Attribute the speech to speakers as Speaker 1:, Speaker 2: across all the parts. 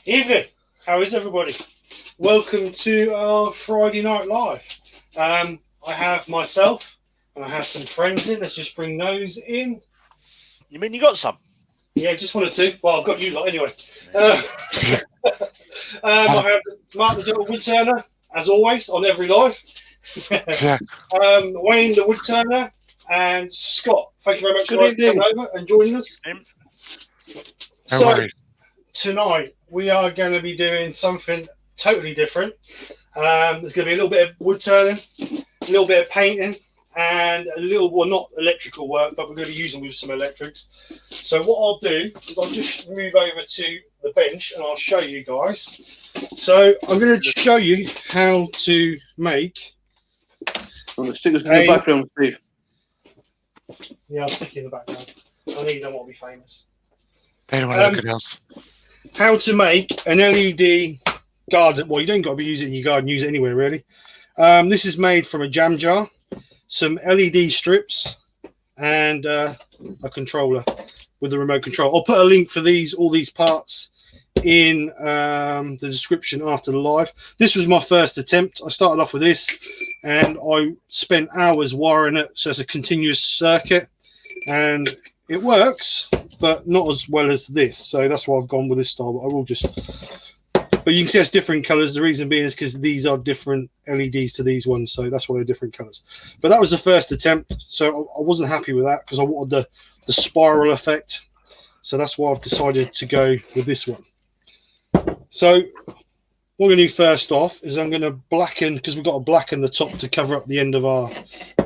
Speaker 1: Evening, how is everybody? Welcome to our Friday Night Live. I have myself and I have some friends in. Let's just bring those in.
Speaker 2: You mean you got some?
Speaker 1: Yeah, just wanted to. Well, I've got you lot anyway. I have Mark the Gentle Woodturner, as always, on every live. Wayne the Woodturner and Scott. Thank you very much guys, for coming over and joining us. So, tonight we are going to be doing something totally different. There's going to be a little bit of wood turning, a little bit of painting, and a little, well, not electrical work, but we're going to be using with some electrics. So what I'll do is I'll just move over to the bench and I'll show you guys. So I'm going to show you how to make.
Speaker 3: I'm going to stick this in the background, Steve.
Speaker 1: Yeah, I'll stick it in the background. I need them to be famous.
Speaker 4: They don't want to look at us.
Speaker 1: How to make an LED garden. Well, you don't got to be using it in your garden, use it anywhere really. This is made from a jam jar, some LED strips, and a controller with the remote control. I'll put a link for all these parts in the description after the live. This was my first attempt. I started off with this and I spent hours wiring it, so it's a continuous circuit and it works, but not as well as this. So that's why I've gone with this style. But I will just, but you can see it's different colors. The reason being is because these are different LEDs to these ones, so that's why they're different colors. But that was the first attempt, so I wasn't happy with that because I wanted the spiral effect. So that's why I've decided to go with this one. So what I'm going to do first off is I'm going to blacken, because we've got to blacken the top to cover up the end of our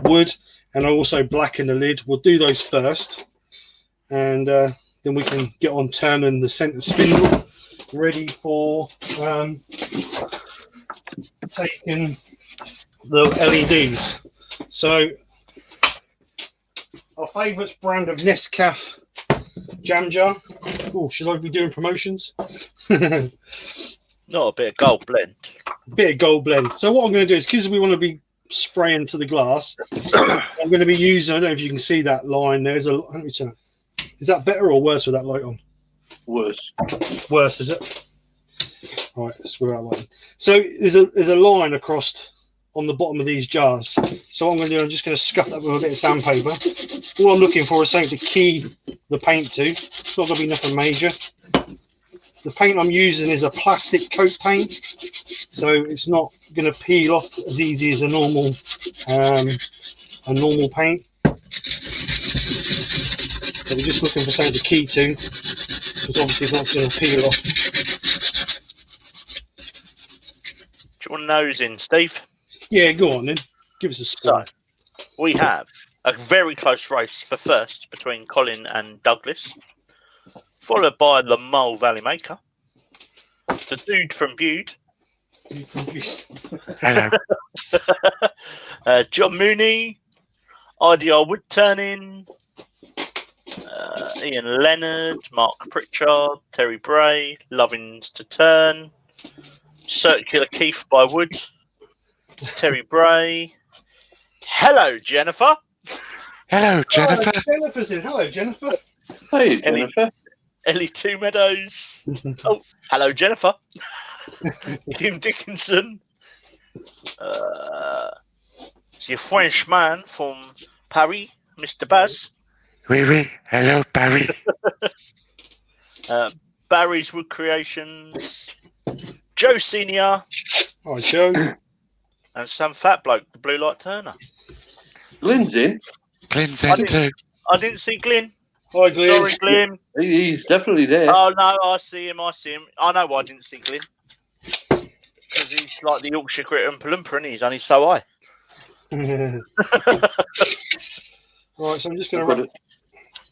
Speaker 1: wood, and I also blacken the lid. We'll do those first, and then we can get on turning the center spindle, ready for taking the LEDs. So our favourite brand of Nescafe jam jar. Oh, should I be doing promotions?
Speaker 2: Not a bit of gold blend.
Speaker 1: Bit of gold blend. So what I'm going to do is, because we want to be spraying to the glass, I'm going to be using, I don't know if you can see that line. There's a, let me turn. Is that better or worse with that light on?
Speaker 3: Worse.
Speaker 1: Worse, is it? All right, let's go that light. So there's a line across on the bottom of these jars. So what I'm going to do, I'm just going to scuff that with a bit of sandpaper. All I'm looking for is something to key the paint to. It's not going to be nothing major. The paint I'm using is a plastic coat paint, so it's not going to peel off as easy as a normal paint. So we're just looking for something to key to, because obviously it's not going to peel off.
Speaker 2: Do you want those in, Steve?
Speaker 1: Yeah, go on then. Give us a spoon.
Speaker 2: So, we have a very close race for first between Colin and Douglas, followed by the Mole Valley Maker, the Dude from Bude,
Speaker 4: Hello.
Speaker 2: John Mooney, IDR Woodturning, Ian Leonard, Mark Pritchard, Terry Bray, Lovins to Turn, Circular Keith by Wood, Terry Bray. Hello, Jennifer.
Speaker 4: Hello, Jennifer.
Speaker 1: Oh, Jennifer's in. Hello, Jennifer.
Speaker 3: Hey, Jennifer.
Speaker 2: Ellie Two Meadows. Oh, hello, Jennifer. Kim Dickinson. The Frenchman from Paris, Mr. Baz.
Speaker 4: Oui, oui. Hello, Barry.
Speaker 2: Barry's Wood Creations. Joe Senior.
Speaker 1: Hi, Joe.
Speaker 2: And some fat bloke, the blue light turner.
Speaker 3: Glenn's in.
Speaker 4: Glenn's
Speaker 2: I
Speaker 4: in
Speaker 2: didn't-
Speaker 4: too.
Speaker 2: I didn't see Glyn.
Speaker 1: Hi, Glenn.
Speaker 2: Sorry, Glyn.
Speaker 3: He's definitely there.
Speaker 2: Oh no, I see him. I know why I didn't see Glyn. Because he's like the Yorkshire critter and Palumpa, and he's only so high.
Speaker 1: Right, so I'm just going to wrap.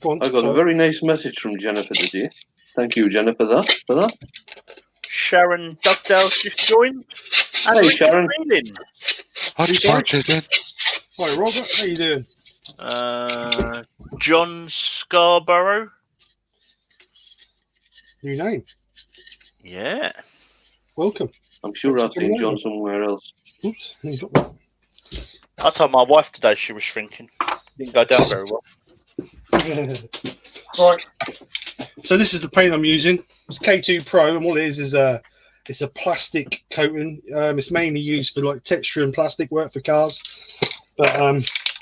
Speaker 1: Go on,
Speaker 3: I got a
Speaker 1: sorry.
Speaker 3: very nice message from Jennifer today. Thank you, Jennifer, for that.
Speaker 2: Sharon Dugdale's just joined. And
Speaker 3: Hey,
Speaker 2: Richard
Speaker 3: Sharon.
Speaker 2: Whelan.
Speaker 4: Hodgepodge is in.
Speaker 1: Hi, Robert. How you doing?
Speaker 2: John Scarborough.
Speaker 1: New name.
Speaker 2: Yeah.
Speaker 1: Welcome.
Speaker 3: I'm sure
Speaker 1: Thanks
Speaker 3: I've
Speaker 1: for
Speaker 3: seen
Speaker 1: coming
Speaker 3: John somewhere else.
Speaker 1: Oops. You got that.
Speaker 2: I told my wife today she was shrinking. Didn't go down very well.
Speaker 1: Right. So this is the paint I'm using. It's K2 Pro, and what it is it's a plastic coating. It's mainly used for like texture and plastic work for cars, but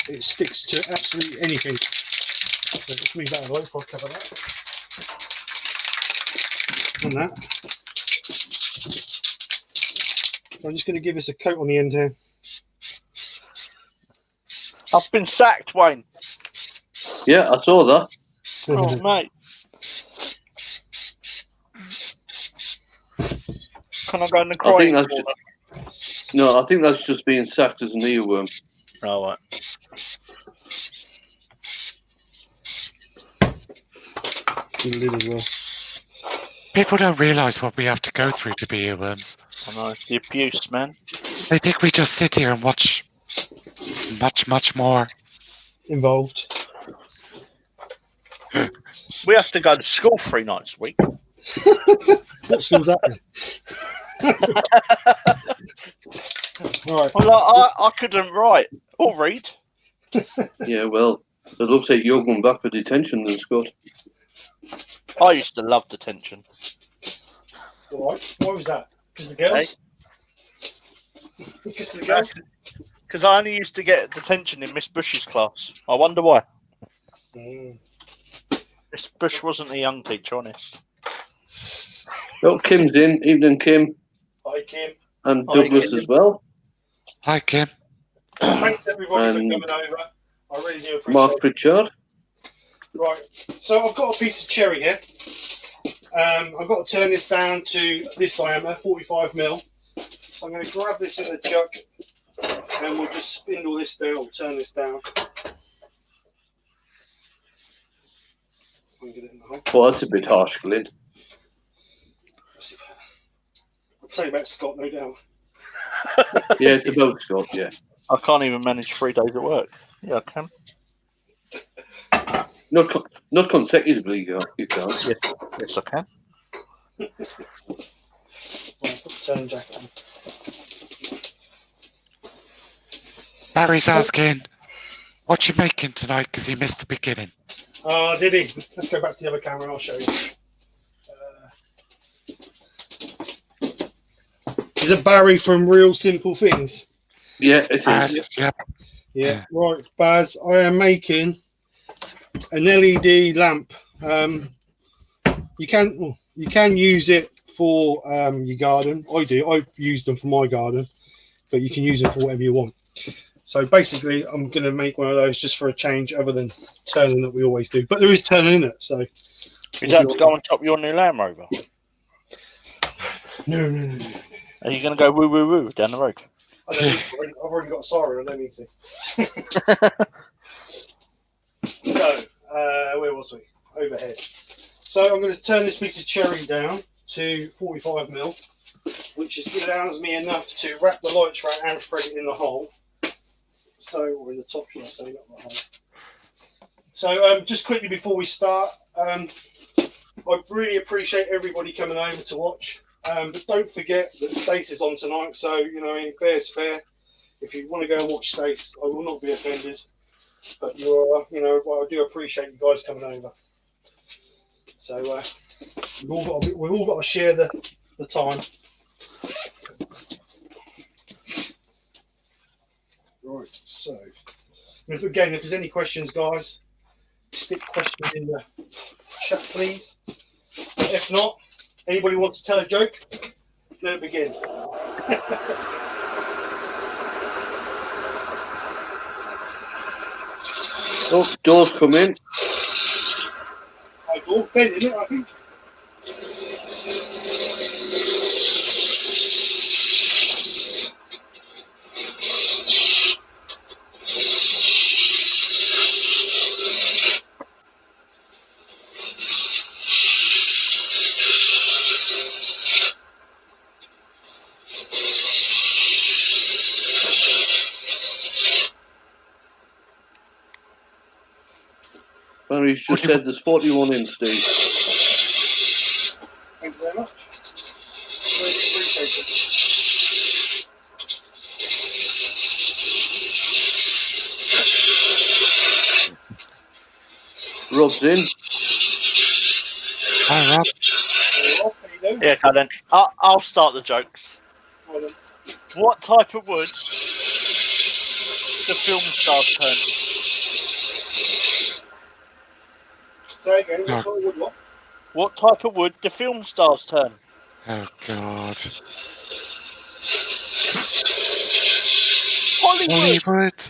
Speaker 1: it sticks to absolutely anything. So let's move that away before I cover that. And that. I'm just going to give this a coat on the end here.
Speaker 2: I've been sacked, Wayne.
Speaker 3: Yeah, I saw that.
Speaker 2: Oh, mate. Can I go in the
Speaker 3: I think
Speaker 2: crying
Speaker 3: that's
Speaker 2: corner?
Speaker 3: No, I think that's just being sacked as an earworm.
Speaker 2: Oh, right.
Speaker 1: Lid as well.
Speaker 4: People don't realise what we have to go through to be earworms.
Speaker 2: I know. The abuse, man.
Speaker 4: They think we just sit here and watch. It's much, much more.
Speaker 1: Involved.
Speaker 2: We have to go to school 3 nights a week.
Speaker 1: What school's that then? Right.
Speaker 2: Well, I couldn't write or read.
Speaker 3: Yeah, well, it looks like you're going back for detention then, Scott.
Speaker 2: I used to love detention.
Speaker 1: Why? Why was that? Because of the girls? Because of the girls?
Speaker 2: Because I only used to get detention in Miss Bush's class. I wonder why.
Speaker 1: Mm.
Speaker 2: Miss Bush wasn't a young teacher, honest.
Speaker 3: Oh, Kim's in. Evening, Kim.
Speaker 1: Hi, Kim.
Speaker 3: And
Speaker 2: Hi,
Speaker 3: Douglas
Speaker 2: Kim.
Speaker 3: as well.
Speaker 4: Hi, Kim.
Speaker 1: Thanks everybody
Speaker 3: And
Speaker 1: for coming over. I really do appreciate
Speaker 3: Mark
Speaker 1: it.
Speaker 3: Pritchard.
Speaker 1: Right, so I've got a piece of cherry here. I've got to turn this down to this diameter, 45mm. So I'm going to grab this in the chuck and we'll just spindle this down, or turn this down. Get it in the hole.
Speaker 3: Well, that's a bit harsh, Glenn.
Speaker 1: I'll tell you about Scott, no doubt.
Speaker 3: Yeah, it's about Scott, yeah.
Speaker 2: I can't even manage 3 days at work. Yeah, I can.
Speaker 3: Not consecutively, you can't.
Speaker 2: Yes, I can.
Speaker 1: Right, put the turn jacket on.
Speaker 4: Barry's asking, what you making tonight? Because he missed the beginning.
Speaker 1: Oh, did he? Let's go back to the other camera and I'll show you. Is it Barry from Real Simple Things?
Speaker 3: Yeah, it is.
Speaker 4: Yep.
Speaker 1: Yeah, right, Baz. I am making an LED lamp. You can use it for your garden. I do. I use them for my garden, but you can use them for whatever you want. So basically, I'm going to make one of those just for a change, other than turning that we always do. But there is turning in it, so.
Speaker 2: Is that to go on top of your new Land Rover?
Speaker 1: No.
Speaker 2: Are you going to go woo woo woo down the road?
Speaker 1: I don't need to. I've already got a siren. I don't need to. So, where was we? Overhead. So I'm going to turn this piece of cherry down to 45mm, which allows me enough to wrap the light tray and thread it in the hole. So, or in the top, should I say, not the hole. So, just quickly before we start, I really appreciate everybody coming over to watch. But don't forget that Stace is on tonight, so fair's fair. If you want to go and watch Stace, I will not be offended. But I do appreciate you guys coming over. So we've all got to share the time. Right. So, if there's any questions, guys, stick questions in the chat, please. But if not, anybody wants to tell a joke? Let it begin.
Speaker 3: Oh, doors come in.
Speaker 1: I go bed in it, I think.
Speaker 3: Barry's just said there's 41 in, Steve.
Speaker 1: Thank you very much. Very appreciated.
Speaker 3: Rob's in.
Speaker 4: Hi, Rob.
Speaker 1: Well, how you doing?
Speaker 2: Yeah, okay then. I'll start the jokes.
Speaker 1: Well done.
Speaker 2: What type of wood the film stars turn?
Speaker 1: Say again,
Speaker 4: No.
Speaker 1: what sort of wood, what?
Speaker 2: What type of wood do film stars turn?
Speaker 4: Oh, God.
Speaker 2: Hollywood.
Speaker 4: Hollywood.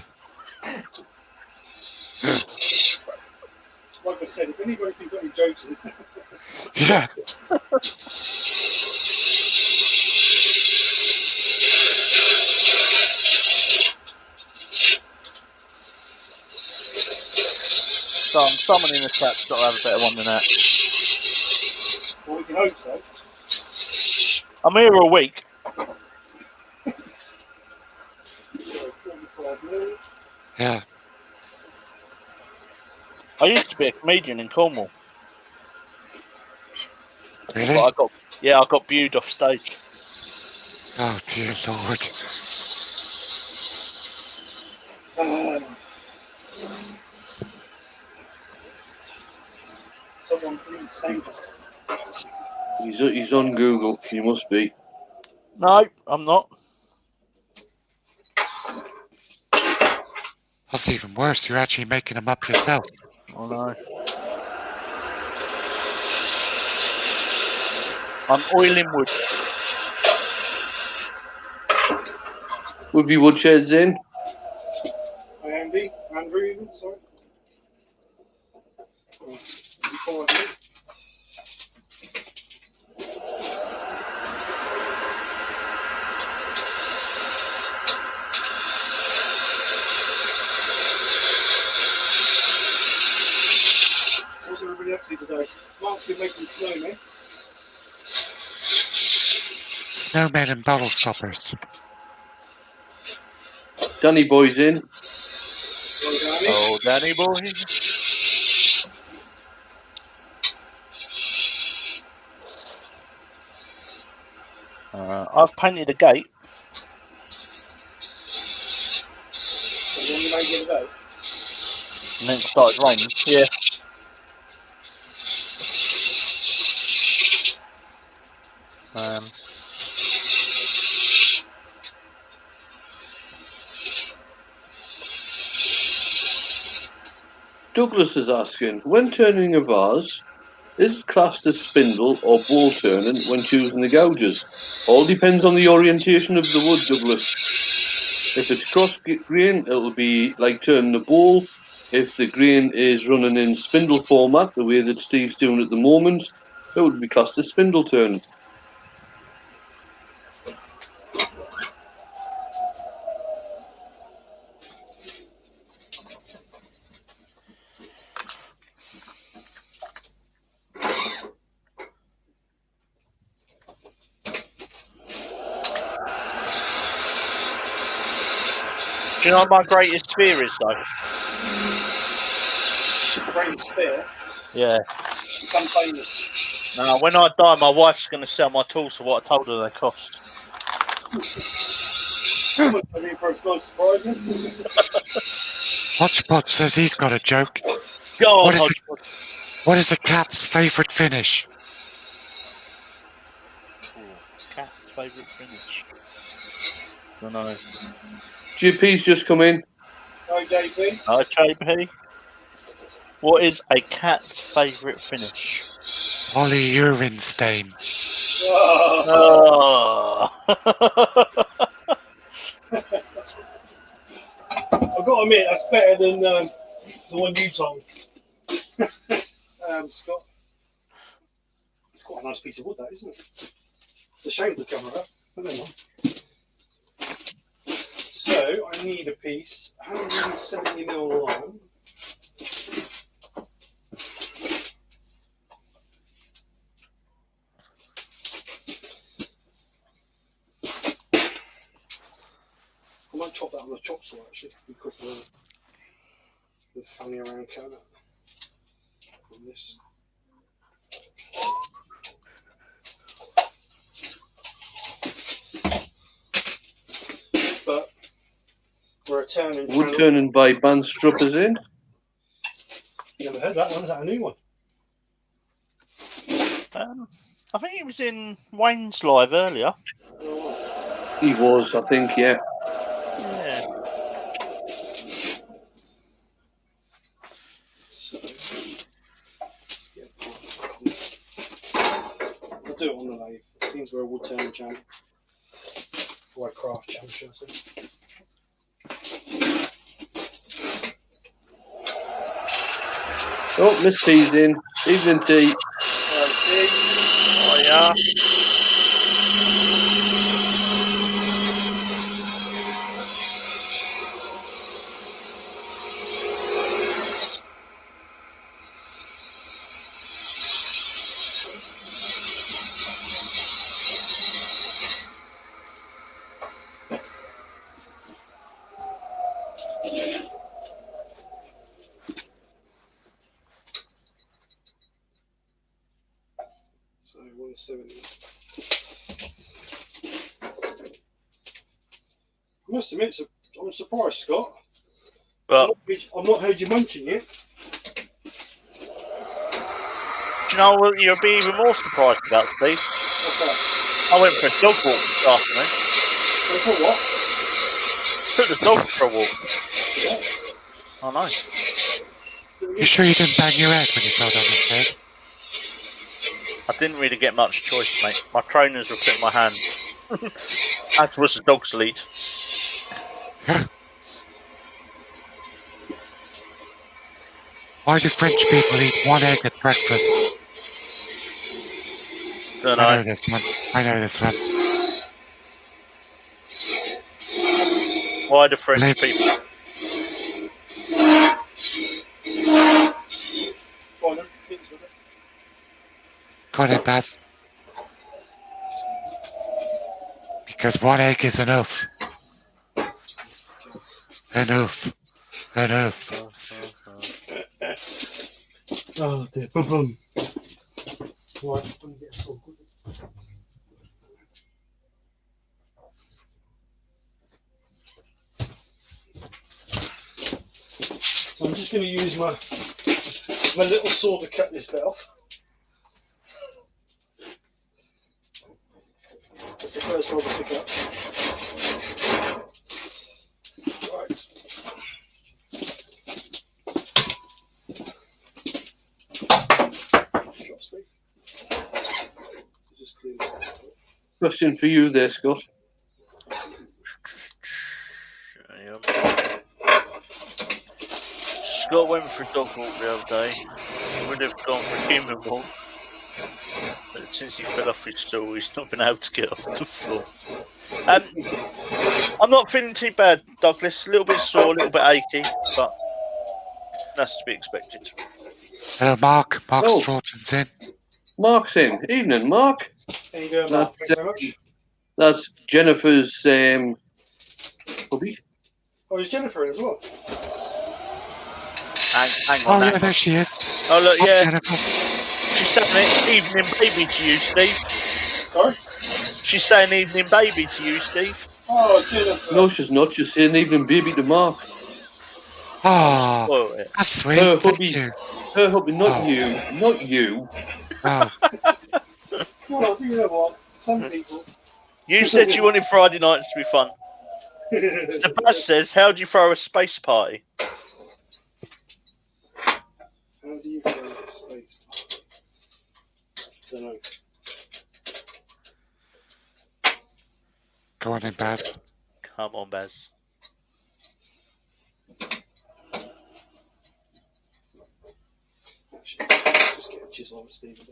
Speaker 1: Like I said, if anybody can put any jokes in,
Speaker 4: Yeah.
Speaker 2: Someone in the chat's got to have a better one than that.
Speaker 1: well, we can hope so.
Speaker 2: I'm here a week.
Speaker 1: 45 mil.
Speaker 4: Yeah.
Speaker 2: I used to be a comedian in Cornwall.
Speaker 4: Really?
Speaker 2: But I got viewed off stage.
Speaker 4: Oh, dear Lord.
Speaker 1: Someone please save us.
Speaker 3: He's on Google. He must be.
Speaker 2: No, I'm not.
Speaker 4: That's even worse. You're actually making them up yourself.
Speaker 2: Oh no. I'm oiling wood.
Speaker 3: Would be Woodshed's in.
Speaker 1: Andy, Andrew, even, sorry. 45 mil. What's everybody up to today? Mark's been making snowmen.
Speaker 4: Snowmen and bottle stoppers.
Speaker 3: Danny Boy's in.
Speaker 1: Well, Danny.
Speaker 2: Oh, Danny boy. I've painted a gate.
Speaker 1: And then you made the other day.
Speaker 2: And then it started raining. Yeah.
Speaker 3: Douglas is asking, when turning a vase, is it classed as spindle or bowl turning when choosing the gouges? All depends on the orientation of the wood, Douglas. If it's cross grain, it'll be like turning a bowl. If the grain is running in spindle format, the way that Steve's doing at the moment, it would be classed as spindle turning.
Speaker 2: Do you know what my greatest fear is, though?
Speaker 1: Brain spare.
Speaker 2: Yeah.
Speaker 1: Become famous.
Speaker 2: No, when I die, my wife's going to sell my tools for what I told her they cost.
Speaker 1: I mean, for a nice surprise.
Speaker 4: Hodgepodge says he's got a joke.
Speaker 2: Go on,
Speaker 4: What is it?
Speaker 2: Hodgepodge.
Speaker 4: What is a cat's favourite finish?
Speaker 2: Cat's favourite finish. I don't know.
Speaker 3: GP's just come in.
Speaker 1: Hi, JP.
Speaker 2: Hi, JP. What is a cat's favourite finish?
Speaker 4: Polyurine stain.
Speaker 1: Oh.
Speaker 2: Oh.
Speaker 1: I've got to admit, that's better than So what you told Scott? It's quite a nice piece of wood, that, isn't it? It's a shame to cover up, but never mind. So I need a piece 170 mil long. I might chop that on the chop saw actually. Be quicker than fanning around cutting it on this. But we're a turning channel.
Speaker 3: Woodturning by Bandstruppers in.
Speaker 1: Never heard that one. Is that a new one?
Speaker 2: I think he was in Wayne's live earlier.
Speaker 3: He was, I think, yeah.
Speaker 2: Yeah.
Speaker 1: So, let's get I'll do it on the lathe. It seems we're a wood turning channel. Or a craft channel, should I say.
Speaker 3: Oh, Miss T's in. Evening tea.
Speaker 2: Oh yeah.
Speaker 1: So 170. I must admit, I'm surprised, Scott.
Speaker 2: But
Speaker 1: I've not heard you munching yet.
Speaker 2: do you know what you'll be even more surprised about, Steve?
Speaker 1: What's that?
Speaker 2: I went for a dog walk this afternoon.
Speaker 1: So for what?
Speaker 2: Took the dog for a walk.
Speaker 1: Yeah.
Speaker 2: I know.
Speaker 4: You sure you didn't bang your head when you fell down the stairs?
Speaker 2: I didn't really get much choice, mate. My trainers were putting my hand. As was the dog's lead.
Speaker 4: Why do French people eat one egg at breakfast?
Speaker 2: Don't
Speaker 4: I
Speaker 2: know.
Speaker 4: know this one. I know this one.
Speaker 2: Why do French
Speaker 4: Live-
Speaker 2: people?
Speaker 1: Go on then, hit us with it.
Speaker 4: Go on then, Baz. Because one egg is enough. Enough. Enough.
Speaker 1: Oh dear, boom boom. Right, let me get a saw quickly. So I'm just going to use my little saw to cut this bit off. That's the first one to pick up. Right. Shot, Steve. Just clean this up.
Speaker 3: Question for you there, Scott.
Speaker 2: Scott went for a dog walk the other day. He would have gone for a human walk. But since he fell off his stool, he's not been able to get off the floor. I'm not feeling too bad, Douglas. A little bit sore, a little bit achy, but that's to be expected.
Speaker 4: Hello, Mark. Mark
Speaker 3: Oh.
Speaker 4: Stroughton's in.
Speaker 3: Mark's in. Evening, Mark.
Speaker 1: How you doing, Mark? Thanks very much.
Speaker 3: That's Jennifer's hubby.
Speaker 1: Oh, is Jennifer in as well?
Speaker 2: Hang
Speaker 4: Oh,
Speaker 2: on,
Speaker 4: yeah,
Speaker 2: hang
Speaker 4: there
Speaker 2: on.
Speaker 4: she is.
Speaker 2: Oh, look,
Speaker 4: Hi,
Speaker 2: yeah.
Speaker 4: Jennifer.
Speaker 2: She's saying evening baby to you, Steve.
Speaker 1: Sorry?
Speaker 2: She's saying evening baby to you, Steve.
Speaker 1: Oh, Jennifer.
Speaker 3: No, she's not. She's saying evening baby to Mark.
Speaker 4: Oh,
Speaker 2: Spoil it.
Speaker 4: that's sweet.
Speaker 3: Her
Speaker 4: Thank
Speaker 3: hubby.
Speaker 4: you.
Speaker 3: Her hubby, not
Speaker 4: Oh.
Speaker 3: you. Not you.
Speaker 4: Oh,
Speaker 1: Well, do you know what? Some people.
Speaker 2: You said you wanted Friday nights to be fun. The buzz says, how do you throw a space party?
Speaker 1: How do you throw a space? Don't know.
Speaker 4: go on then, Baz.
Speaker 2: Come on, Baz.
Speaker 1: watches on it, Stephen.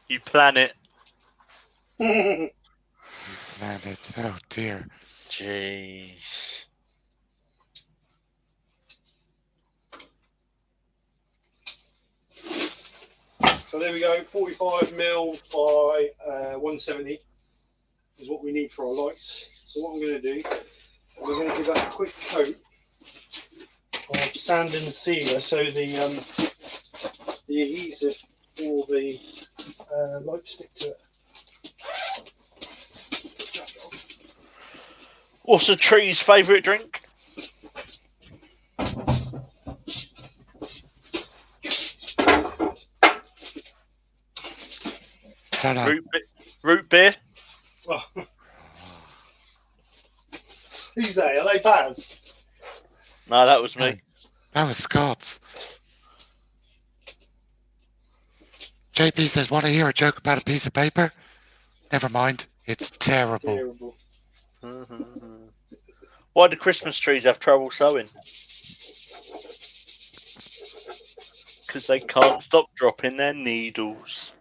Speaker 2: You plan it.
Speaker 4: Man, it's oh dear.
Speaker 2: Jeez.
Speaker 1: So there we go, 45mm by 170 is what we need for our lights. So what I'm going to do, we're going to give that a quick coat of sand and sealer so the adhesive for the lights stick to it.
Speaker 2: What's the tree's favourite drink?
Speaker 4: Hello.
Speaker 2: Root beer?
Speaker 1: Oh. Who's they? Are they Baz?
Speaker 2: No, that was me.
Speaker 4: That was Scott's. JP says, want to hear a joke about a piece of paper? Never mind. It's terrible.
Speaker 1: Terrible.
Speaker 2: Why do Christmas trees have trouble sowing? Because they can't stop dropping their needles.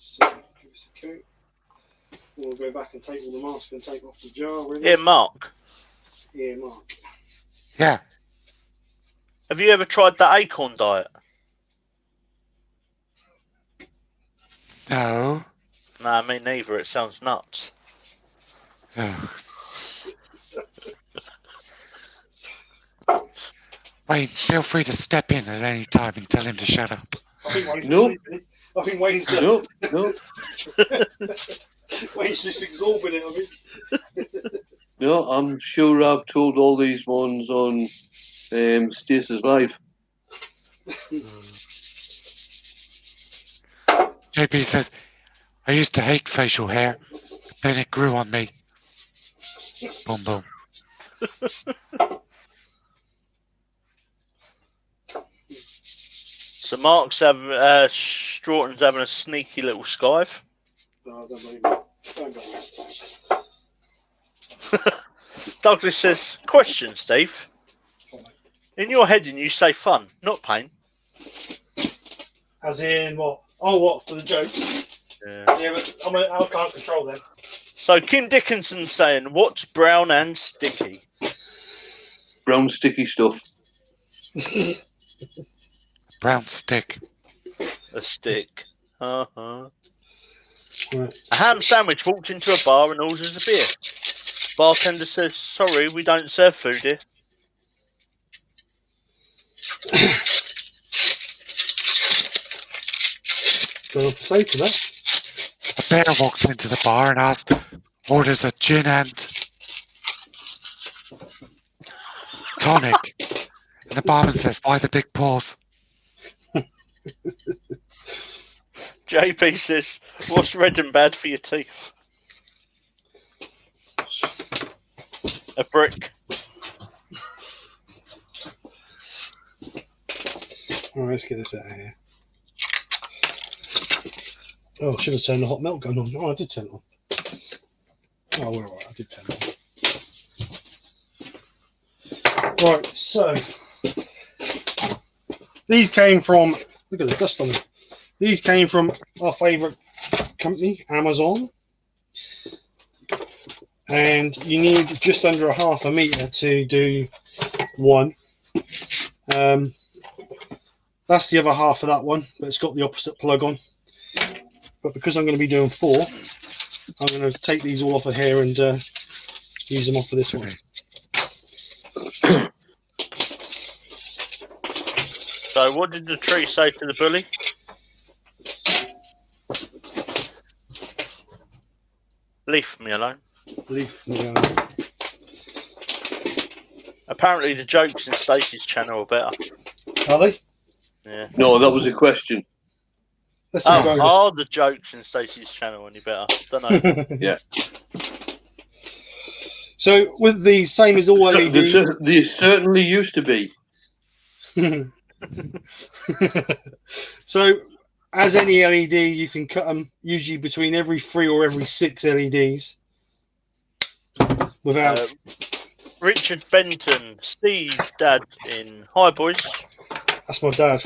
Speaker 1: So, give us a coat. We'll go back and take all the mask and take off the jar. Really.
Speaker 2: Yeah, Mark.
Speaker 1: Yeah, Mark.
Speaker 4: Yeah.
Speaker 2: Have you ever tried that acorn diet?
Speaker 4: No.
Speaker 2: Nah, me neither. It sounds nuts.
Speaker 4: Oh. Wayne, feel free to step in at any time and tell him to shut up.
Speaker 1: I think Wayne's
Speaker 3: Nope.
Speaker 1: asleep. I think Wayne's
Speaker 3: No, no,
Speaker 1: Wayne's just exorbitant. I think.
Speaker 3: no. I'm sure I've told all these ones on Stace's Live.
Speaker 4: JP says, I used to hate facial hair, but then it grew on me. Boom, boom.
Speaker 2: So Mark's having, Stroughton's having a sneaky little skive.
Speaker 1: No, don't believe it. Don't believe it.
Speaker 2: Douglas says, question, Steve. In your heading, you say fun, not pain.
Speaker 1: As in what? Oh, what, for the joke?
Speaker 2: Yeah.
Speaker 1: Yeah, but I can't control them.
Speaker 2: So Kim Dickinson saying, what's brown and sticky?
Speaker 3: Brown sticky stuff.
Speaker 4: Brown stick.
Speaker 2: A stick. Uh-huh.
Speaker 1: Right.
Speaker 2: A ham sandwich walked into a bar and orders a beer. Bartender says, sorry, we don't serve food here.
Speaker 1: Don't know what to say to that.
Speaker 4: A bear walks into the bar and asks, orders a gin and tonic. And the barman says, why the big paws?
Speaker 2: JP says, what's red and bad for your teeth? A brick.
Speaker 1: All right, let's get this out of here. Oh, I should have turned the hot milk gun on. Oh, I did turn it on. Oh, we're all right. I did turn it on. Right, so these came from, look at the dust on them. These came from our favourite company, Amazon. And you need just under a half a metre to do one. That's the other half of that one, but it's got the opposite plug on. But because I'm going to be doing 4, I'm going to take these all off of here and use them off of this one.
Speaker 2: So what did the tree say to the bully? Leave me alone.
Speaker 1: Leave me alone.
Speaker 2: Apparently the jokes in Stacey's channel are better.
Speaker 1: Are they?
Speaker 2: Yeah.
Speaker 3: No, that was a question.
Speaker 1: Let's see
Speaker 2: Oh, are the jokes in Stacey's channel any better? Don't know.
Speaker 3: Yeah.
Speaker 1: So with the same as all LEDs.
Speaker 3: They certainly used to be.
Speaker 1: So as any LED, you can cut them usually between every 3 or every 6 LEDs. Without
Speaker 2: Richard Benton, Steve, Dad in Hi Boys.
Speaker 1: that's my dad.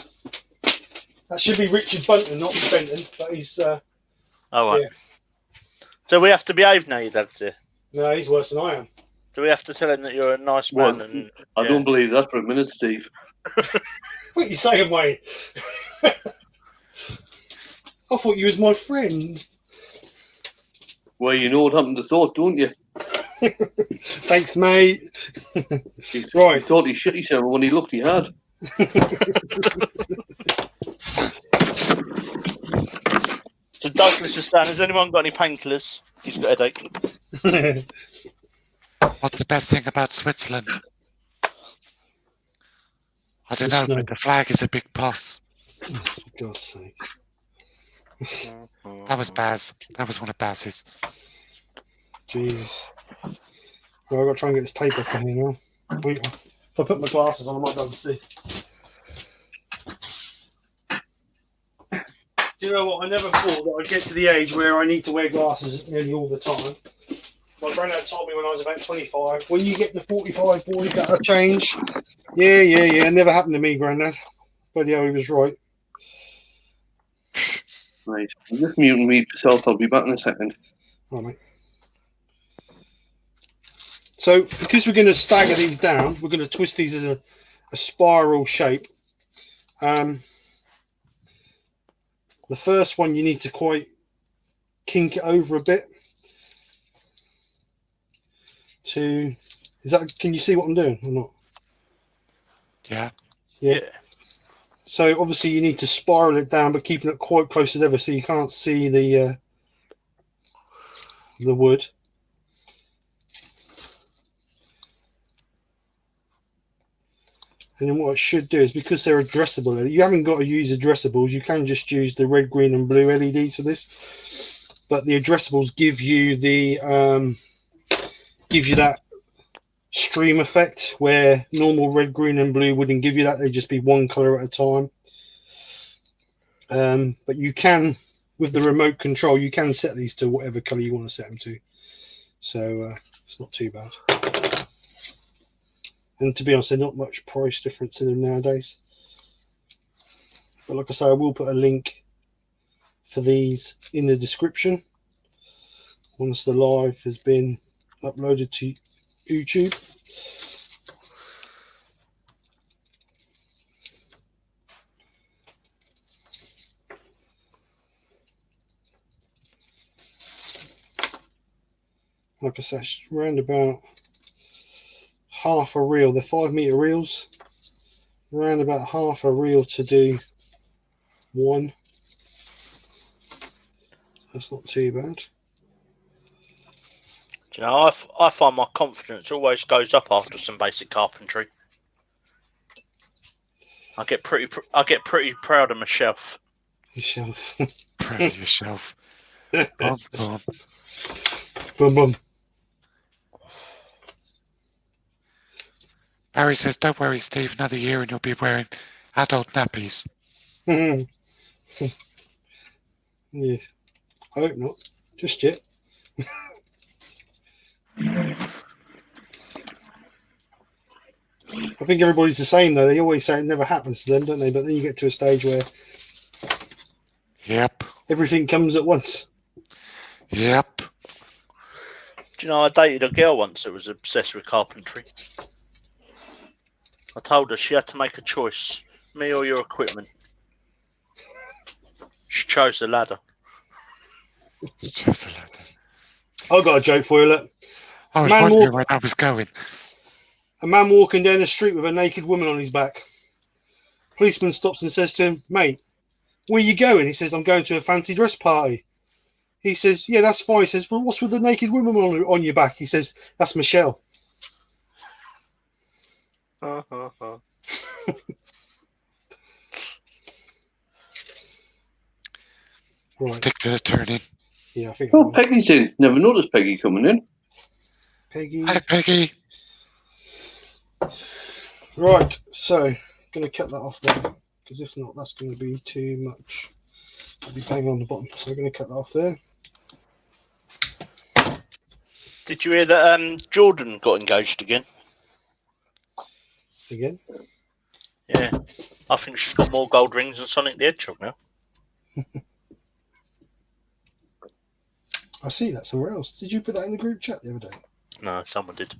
Speaker 1: That should be Richard Bunton, not Benton, but he's
Speaker 2: Oh, right.
Speaker 1: yeah.
Speaker 2: So we have to behave now, your dad's here.
Speaker 1: No, he's worse than I am.
Speaker 2: Do we have to tell him that you're a nice man?
Speaker 3: Well, I don't believe that for a minute, Steve.
Speaker 1: What are you saying, Wayne? I thought you was my friend.
Speaker 3: Well, you know what happened to Thought, don't you?
Speaker 1: Thanks, mate.
Speaker 3: He
Speaker 1: Right.
Speaker 3: thought he shit himself when he looked he had.
Speaker 2: So Douglas is down. Has anyone got any painkillers? He's got a headache.
Speaker 4: What's the best thing about Switzerland? I don't
Speaker 1: The
Speaker 4: know,
Speaker 1: snow.
Speaker 4: but the flag is a big plus.
Speaker 1: Oh, for God's sake.
Speaker 4: That was Baz. That was one of Baz's.
Speaker 1: Jesus. Well, I've got to try and get this tape off of here now. Wait, if I put my glasses on, I might be able to see. Do you know what? I never thought that I'd get to the age where I need to wear glasses nearly all the time. My granddad told me when I was about 25, when you get to 45, boy, that'll change. Yeah. It never happened to me, Granddad. But yeah, he was right.
Speaker 3: Right. I'm just muting me myself. I'll be back in a second.
Speaker 1: All right, mate. So, because we're going to stagger these down, we're going to twist these as a spiral shape. The first one, you need to quite kink it over a bit. Can you see what I'm doing or not?
Speaker 4: Yeah.
Speaker 1: So obviously you need to spiral it down, but keeping it quite close together so you can't see the wood. And then what it should do is, because they're addressable, you haven't got to use addressables. You can just use the red, green, and blue LEDs for this. But the addressables give you that stream effect where normal red, green, and blue wouldn't give you that. They'd just be one color at a time. But you can, with the remote control, you can set these to whatever color you want to set them to. So it's not too bad. And to be honest, there's not much price difference in them nowadays. But like I say, I will put a link for these in the description once the live has been uploaded to YouTube. Like I said, it's around about half a reel. They're 5 meter reels. Around about half a reel to do one. That's not too bad.
Speaker 2: Do you know, I find my confidence always goes up after some basic carpentry. I get pretty proud of myself.
Speaker 1: Yourself.
Speaker 4: Proud of yourself. Boom, boom.
Speaker 1: Boom, boom.
Speaker 4: Barry says, don't worry, Steve, another year and you'll be wearing adult nappies.
Speaker 1: Yeah. I hope not. Just yet. I think everybody's the same though. They always say it never happens to them, don't they? But then you get to a stage where
Speaker 4: Yep.
Speaker 1: everything comes at once.
Speaker 4: Yep.
Speaker 2: Do you know, I dated a girl once that was obsessed with carpentry. I told her she had to make a choice, me or your equipment. She chose the ladder.
Speaker 4: Just a little.
Speaker 1: I've got a joke for you. Look,
Speaker 4: I was
Speaker 1: Man
Speaker 4: wondering
Speaker 1: walk-
Speaker 4: where that was going.
Speaker 1: a man walking down the street with a naked woman on his back. Policeman stops and says to him, "Mate, where you going?" He says, "I'm going to a fancy dress party." He says, "Yeah, that's fine." He says, "Well, what's with the naked woman on your back?" He says, "That's Michelle." Right.
Speaker 4: Stick to the turning.
Speaker 1: Yeah, I think.
Speaker 3: Oh, Peggy's in. Never noticed Peggy coming in.
Speaker 1: Peggy.
Speaker 4: Hi, Peggy.
Speaker 1: Right, so I'm going to cut that off there, because if not, that's going to be too much. I'll be banging on the bottom, so I'm going to cut that off there.
Speaker 2: Did you hear that Jordan got engaged again?
Speaker 1: Again.
Speaker 2: Yeah. I think she's got more gold rings than Sonic the Hedgehog now.
Speaker 1: I see that somewhere else. Did you put that in the group chat the other day?
Speaker 2: No, someone did.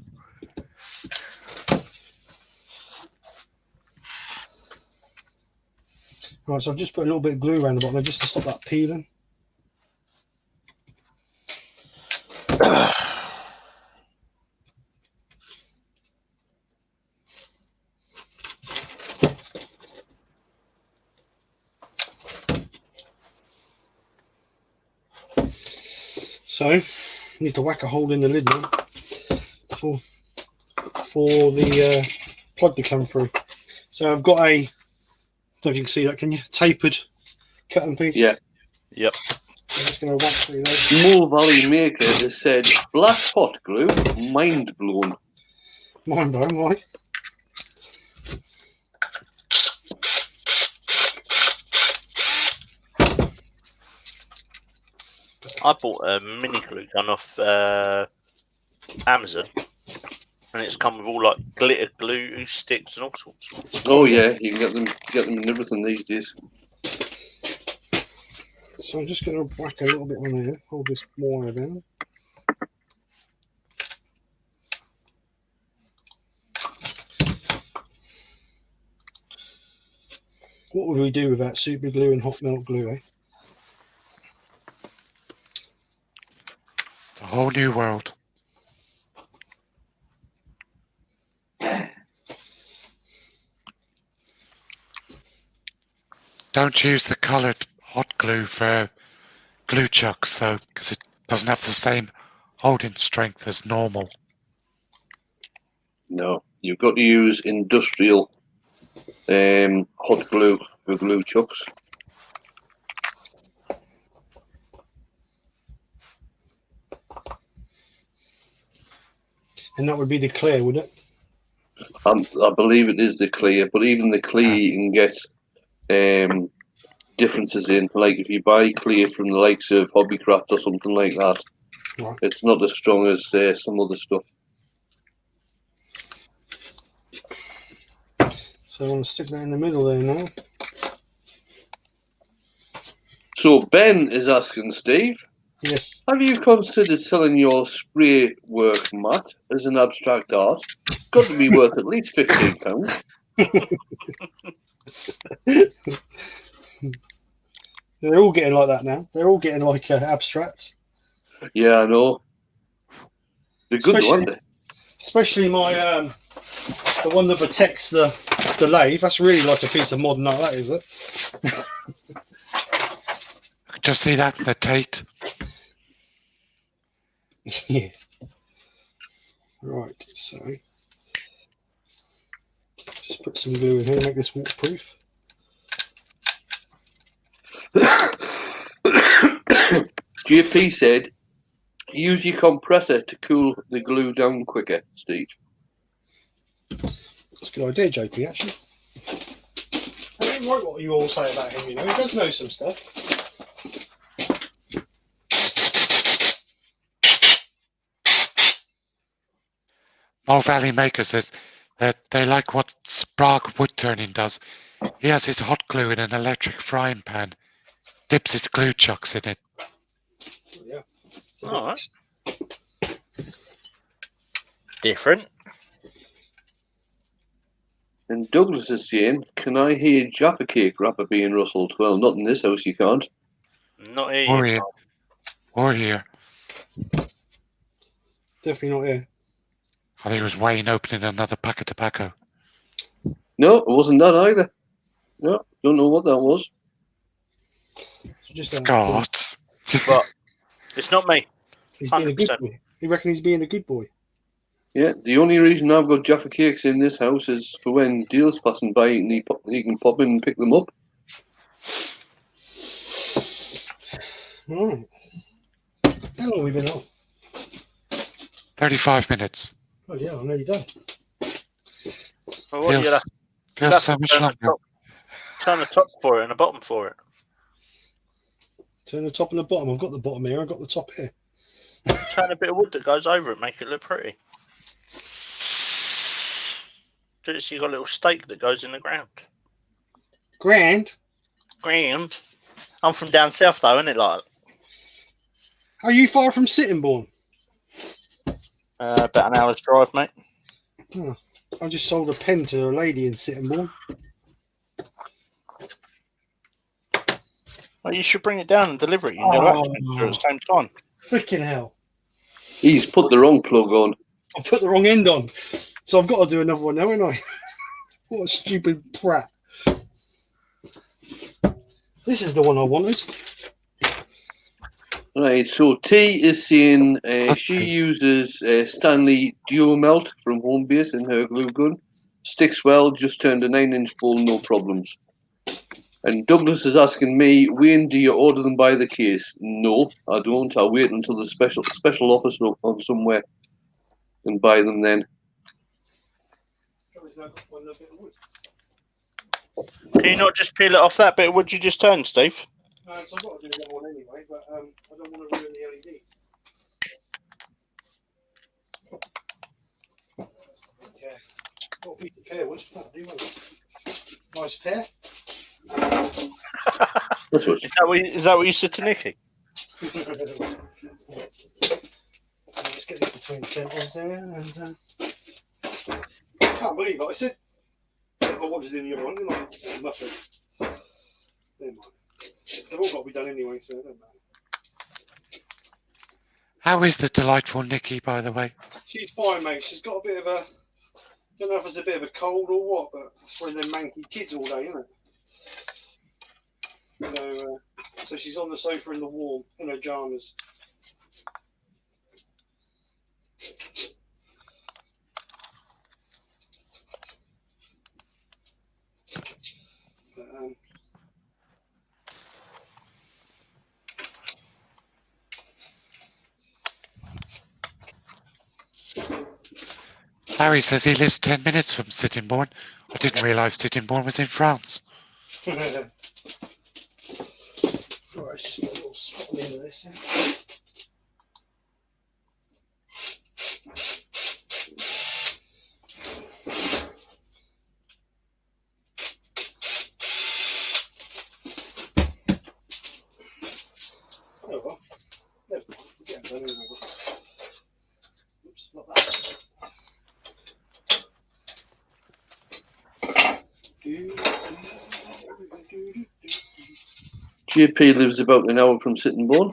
Speaker 1: Right, so I've just put a little bit of glue around the bottom just to stop that peeling. So, I need to whack a hole in the lid now for the plug to come through. So I've got a, don't know if you can see that, can you? Tapered cutting piece.
Speaker 3: Yeah.
Speaker 2: Yep.
Speaker 1: I'm just going to whack through those.
Speaker 3: Mole Valley Maker has said black hot glue, mind blown.
Speaker 1: Mind blown, why?
Speaker 2: I bought a mini glue gun off Amazon, and it's come with all like glitter glue sticks and all sorts.
Speaker 3: Oh yeah, you can get them in everything these days.
Speaker 1: So I'm just going to whack a little bit on there, hold this wire down. What would we do without super glue and hot melt glue, eh?
Speaker 4: It's a whole new world. Don't use the coloured hot glue for glue chucks, though, because it doesn't have the same holding strength as normal.
Speaker 3: No, you've got to use industrial hot glue for glue chucks.
Speaker 1: And that would be the clear, would it?
Speaker 3: I believe it is the clear, but even the clear you can get differences in. Like if you buy clear from the likes of Hobbycraft or something like that,
Speaker 1: Right.
Speaker 3: it's not as strong as some other stuff.
Speaker 1: So I want to stick that in the middle there now.
Speaker 3: So Ben is asking Steve,
Speaker 1: Yes.
Speaker 3: have you considered selling your spray work mat as an abstract art? It's got to be worth at least £15.
Speaker 1: They're all getting like that now. They're all getting like abstracts.
Speaker 3: Yeah, I know. They're good, aren't they?
Speaker 1: Especially my the one that protects the lathe. That's really like a piece of modern art, that is it?
Speaker 4: Just see that in the Tate.
Speaker 1: Yeah. Right, so just put some glue in here to make this waterproof.
Speaker 3: JP said, use your compressor to cool the glue down quicker, Steve.
Speaker 1: That's a good idea, JP, actually. I ain't right what you all say about him, you know. He does know some stuff.
Speaker 4: Mole Valley Maker says that they like what Sprague Woodturning does. He has his hot glue in an electric frying pan, dips his glue chucks in it.
Speaker 1: Yeah. So
Speaker 2: All right. Different.
Speaker 3: And Douglas is saying, can I hear Jaffa Cake wrapper being rustled? Well, not in this house, you can't.
Speaker 2: Not here.
Speaker 4: Or here. Or here.
Speaker 1: definitely not here.
Speaker 4: I think it was Wayne opening another pack of tobacco.
Speaker 3: No, it wasn't that either. No, don't know what that was.
Speaker 1: Just
Speaker 4: Scott.
Speaker 2: But it's not me.
Speaker 1: he's being a good
Speaker 2: 100%.
Speaker 1: boy. You reckon he's being a good boy?
Speaker 3: Yeah, the only reason I've got Jaffa Cakes in this house is for when Deal's passing by and he can pop in and pick them up.
Speaker 1: Right. How long have we been on?
Speaker 4: 35 minutes.
Speaker 1: Oh yeah, I'm nearly done.
Speaker 2: Well, what, you'll
Speaker 4: Feels
Speaker 2: have
Speaker 4: so
Speaker 2: to
Speaker 4: much
Speaker 2: turn the
Speaker 4: longer.
Speaker 2: top- turn the top for it and the bottom for it.
Speaker 1: Turn the top and the bottom. I've got the bottom here. I've got the top here.
Speaker 2: Turn a bit of wood that goes over it, make it look pretty. Do it so you got a little stake that goes in the ground.
Speaker 1: Grand.
Speaker 2: Ground. I'm from down south though, isn't it? Like
Speaker 1: Are you far from Sittingbourne?
Speaker 2: about an hour's drive, mate.
Speaker 1: Oh, I just sold a pen to a lady in Sittingbourne.
Speaker 2: Well, you should bring it down and deliver it. You can go to Axminster at the same time.
Speaker 1: Freaking hell.
Speaker 3: He's put the wrong plug on.
Speaker 1: I put the wrong end on. So I've got to do another one now, haven't I? What a stupid prat. This is the one I wanted.
Speaker 3: Right, so T is saying she uses Stanley Duo Melt from Home Base in her glue gun. Sticks well, just turned a 9-inch bowl, no problems. And Douglas is asking me, Wayne, do you order them by the case? No, I don't. I'll wait until the special office on somewhere and buy them then.
Speaker 2: Can you not just peel it off that bit of wood you just turned, Steve?
Speaker 1: No, because I've got to do that one anyway, but I don't want to ruin the LEDs. Okay. Got a piece of pear wood. That'll do, won't it? Nice pear.
Speaker 2: Is that what you said to Nikki?
Speaker 1: Just get it between the centres there, and I can't believe it. I said I wanted to do the other one, didn't I? Nothing. Never mind. They've all got to be done anyway, so it don't matter.
Speaker 4: How is the delightful Nikki, by the way?
Speaker 1: She's fine, mate. She's got a bit of a. Don't know if it's a bit of a cold or what, but that's one of them manky kids all day, isn't it? So she's on the sofa in the warm in her pajamas. But,
Speaker 4: Harry says he lives 10 minutes from Sittingbourne. I didn't realise Sittingbourne was in France.
Speaker 1: Right, let's just put a little spot on the end of this. Oh well, never mind. We'll get them done anyway. Oops, not that.
Speaker 3: JP lives about an hour from Sittingbourne.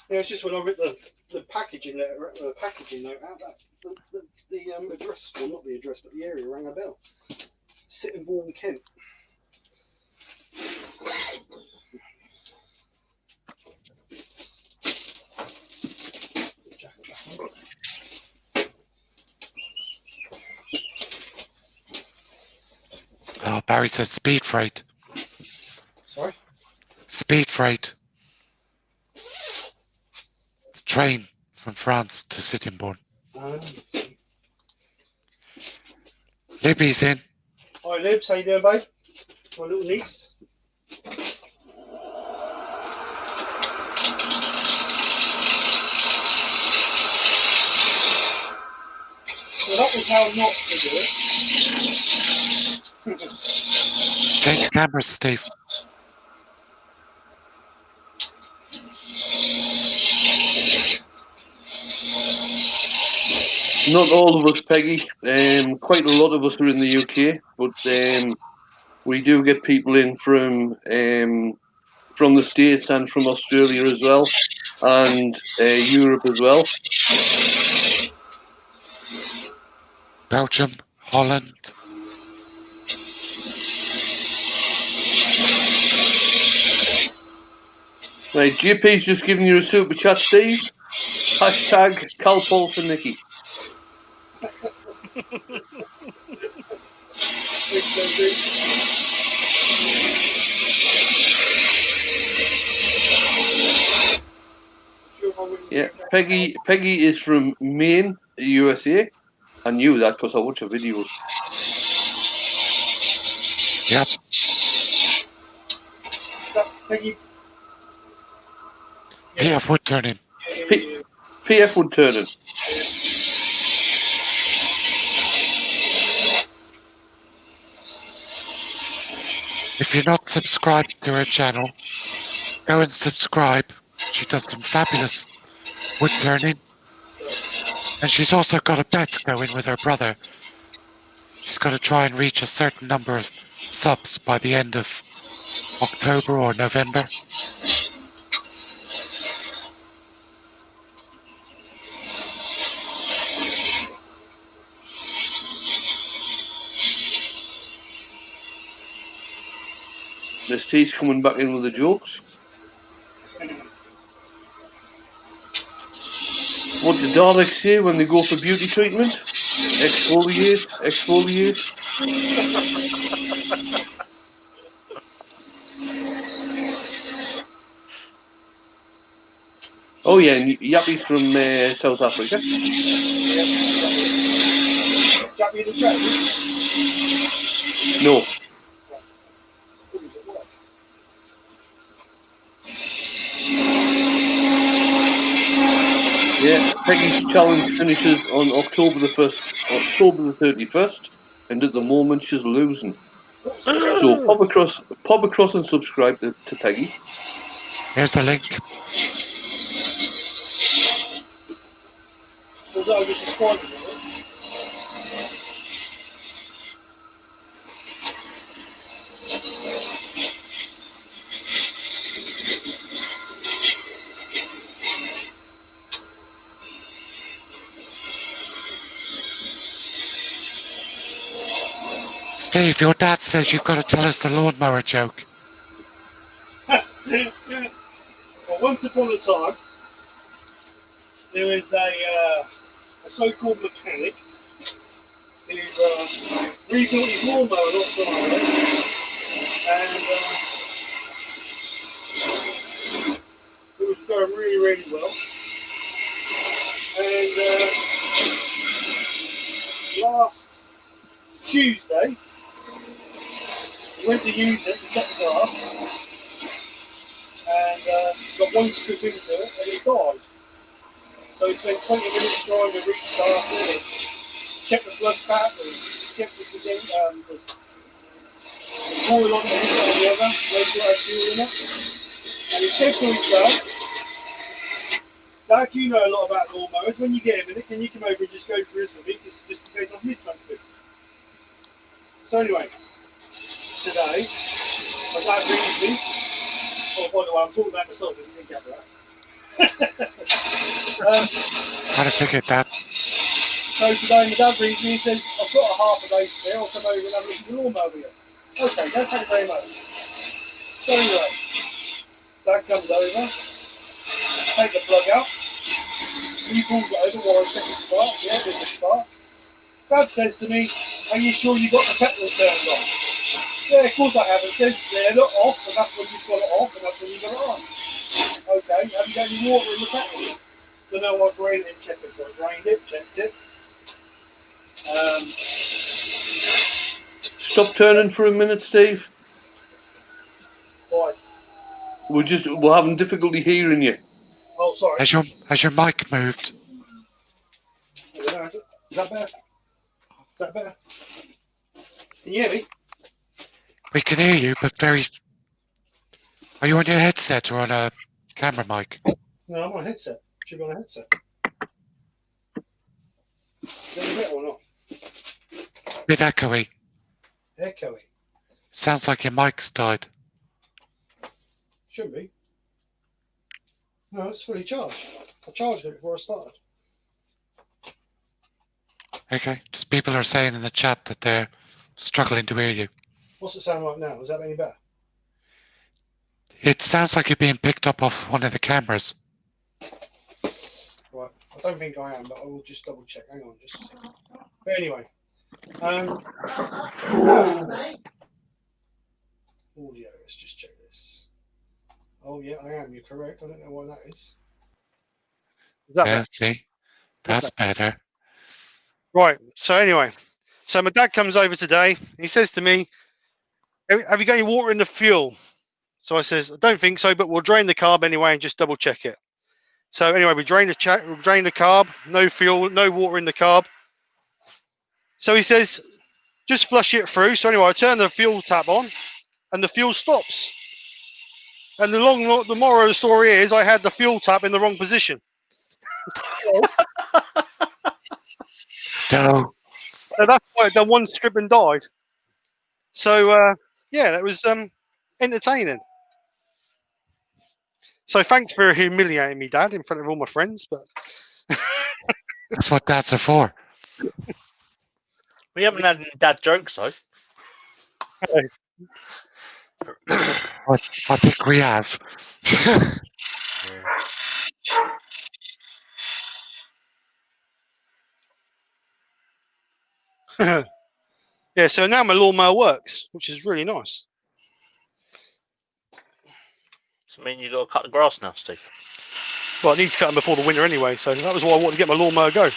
Speaker 1: Yeah, it's just when I read the packaging letter, the packaging note out, that the address, well not the address, but the area rang a bell. Sittingbourne, Kent.
Speaker 4: Oh, Barry says speed freight.
Speaker 1: Sorry?
Speaker 4: Speed freight. The train from France to Sittingbourne. Libby's in.
Speaker 1: Hi Libs, how you doing, babe? My little niece. Well, that was how not to do it.
Speaker 4: Change cameras, Steve.
Speaker 3: Not all of us, Peggy. Quite a lot of us are in the UK, but we do get people in from the States and from Australia as well, and Europe as well.
Speaker 4: Belgium, Holland.
Speaker 3: Right, JP's just giving you a super chat, Steve. Hashtag Calpol for Nikki.
Speaker 1: Sure, if I wouldn't
Speaker 3: Yeah, Peggy is from Maine, USA. I knew that because I watch her videos.
Speaker 4: Yep.
Speaker 1: Peggy.
Speaker 4: PF Woodturning.
Speaker 3: PF Woodturning.
Speaker 4: If you're not subscribed to her channel, go and subscribe. She does some fabulous woodturning. And she's also got a bet going with her brother. She's got to try and reach a certain number of subs by the end of October or November.
Speaker 3: Miss T's coming back in with the jokes. What do Daleks say when they go for beauty treatment? Exfoliate, exfoliate. Oh yeah, and Yappy's from South Africa.
Speaker 1: Jappy the Jack.
Speaker 3: No. Yeah, Peggy's challenge finishes on October the 31st, and at the moment she's losing. So pop across and subscribe to Peggy.
Speaker 4: Here's the link.
Speaker 1: Was that just a squad?
Speaker 4: Steve, your dad says you've got to tell us the lawnmower joke.
Speaker 1: Well, once upon a time, there was a so-called mechanic who rebuilt his lawnmower not so long ago, and it was going really, really well. And last Tuesday, he went to use it to check the glass, and got one scoop into it, and it died. So he spent 20 minutes trying to restart it, and check the plug tap, and check the coil on the other, make sure it has fuel in it. And he said to himself, Dad, you know a lot about lawnmowers. When you get a minute, can you come over and just go through this with me, just in case I've missed something? So anyway, today, my dad rings me. Oh, by the way, I'm talking about myself, if you didn't get that.
Speaker 4: I'd have figured that.
Speaker 1: So today, my dad rings me and says, I've got a half a day spare, I'll come over and have a look at the lawnmower with you. Okay, Dad, thank you very much. So anyway, Dad comes over, take the plug out, he pulls it over while I check the spark. Yeah, there's a spark. Dad says to me, are you sure you got the petrol turned on? Yeah, of course I have. It says they're not off, and that's when you've got it off, and that's when you've got it on. Okay, have you got any water in the petrol? So no, I drained it and checked it. So I drained it, checked it.
Speaker 3: Stop turning for a minute, Steve.
Speaker 1: Why?
Speaker 3: We're having difficulty hearing you.
Speaker 1: Oh, sorry.
Speaker 4: Has your mic moved?
Speaker 1: I don't know, is that better? Is that better? Can you hear me?
Speaker 4: We can hear you, but very... Are you on your headset or on a camera mic?
Speaker 1: No, I'm on a headset. Should be on a headset. Is that better or not?
Speaker 4: Bit echoey.
Speaker 1: Echoey.
Speaker 4: Sounds like your mic's died.
Speaker 1: Shouldn't be. No, it's fully charged. I charged it before I started.
Speaker 4: Okay, just people are saying in the chat that they're struggling to hear you.
Speaker 1: What's it sound like now? Is that any better?
Speaker 4: It sounds like you're being picked up off one of the cameras.
Speaker 1: Right. I don't think I am, but I will just double check. Hang on just a second. But anyway. Audio, let's just check this. Oh yeah, I am. You're correct. I don't know why that is. Is that
Speaker 4: Yeah,
Speaker 1: better?
Speaker 4: see? That's better.
Speaker 1: Right. So anyway, so my dad comes over today. He says to me, "Have you got any water in the fuel?" So I says, "I don't think so, but we'll drain the carb anyway and just double check it." So anyway, we drain the carb, no fuel, no water in the carb. So he says, "Just flush it through." So anyway, I turn the fuel tap on, and the fuel stops. And the moral of the story is, I had the fuel tap in the wrong position.
Speaker 4: No.
Speaker 1: So that's why I done one strip and died. So yeah, that was entertaining. So thanks for humiliating me, Dad, in front of all my friends. But
Speaker 4: That's what dads are for.
Speaker 2: We haven't had any dad jokes though.
Speaker 4: I think we have.
Speaker 1: yeah, so now my lawnmower works, which is really nice.
Speaker 2: So I mean, you got to cut the grass now, Steve.
Speaker 1: Well, I need to cut them before the winter anyway, so that was why I wanted to get my lawnmower go.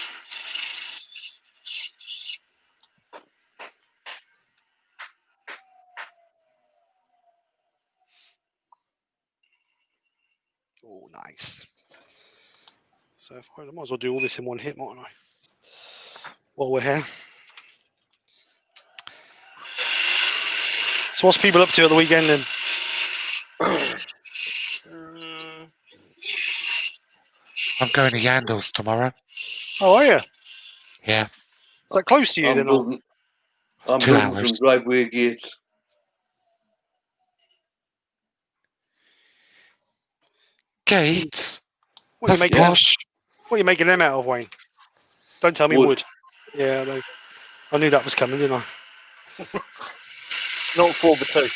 Speaker 1: Oh, nice. So if I might as well do all this in one hit, mightn't I? While we're here. So what's people up to at the weekend then?
Speaker 4: I'm going to Yandles tomorrow.
Speaker 1: Oh, are you?
Speaker 4: Yeah,
Speaker 1: Is that close to you then? Or?
Speaker 3: I'm
Speaker 4: 2
Speaker 3: building
Speaker 4: hours.
Speaker 3: some driveway gates.
Speaker 4: Gates?
Speaker 1: What are you
Speaker 4: That's
Speaker 1: making?
Speaker 4: posh.
Speaker 1: What are you making them out of, Wayne? Don't tell me wood. Yeah, I knew that was coming, didn't I?
Speaker 2: Not 4x2.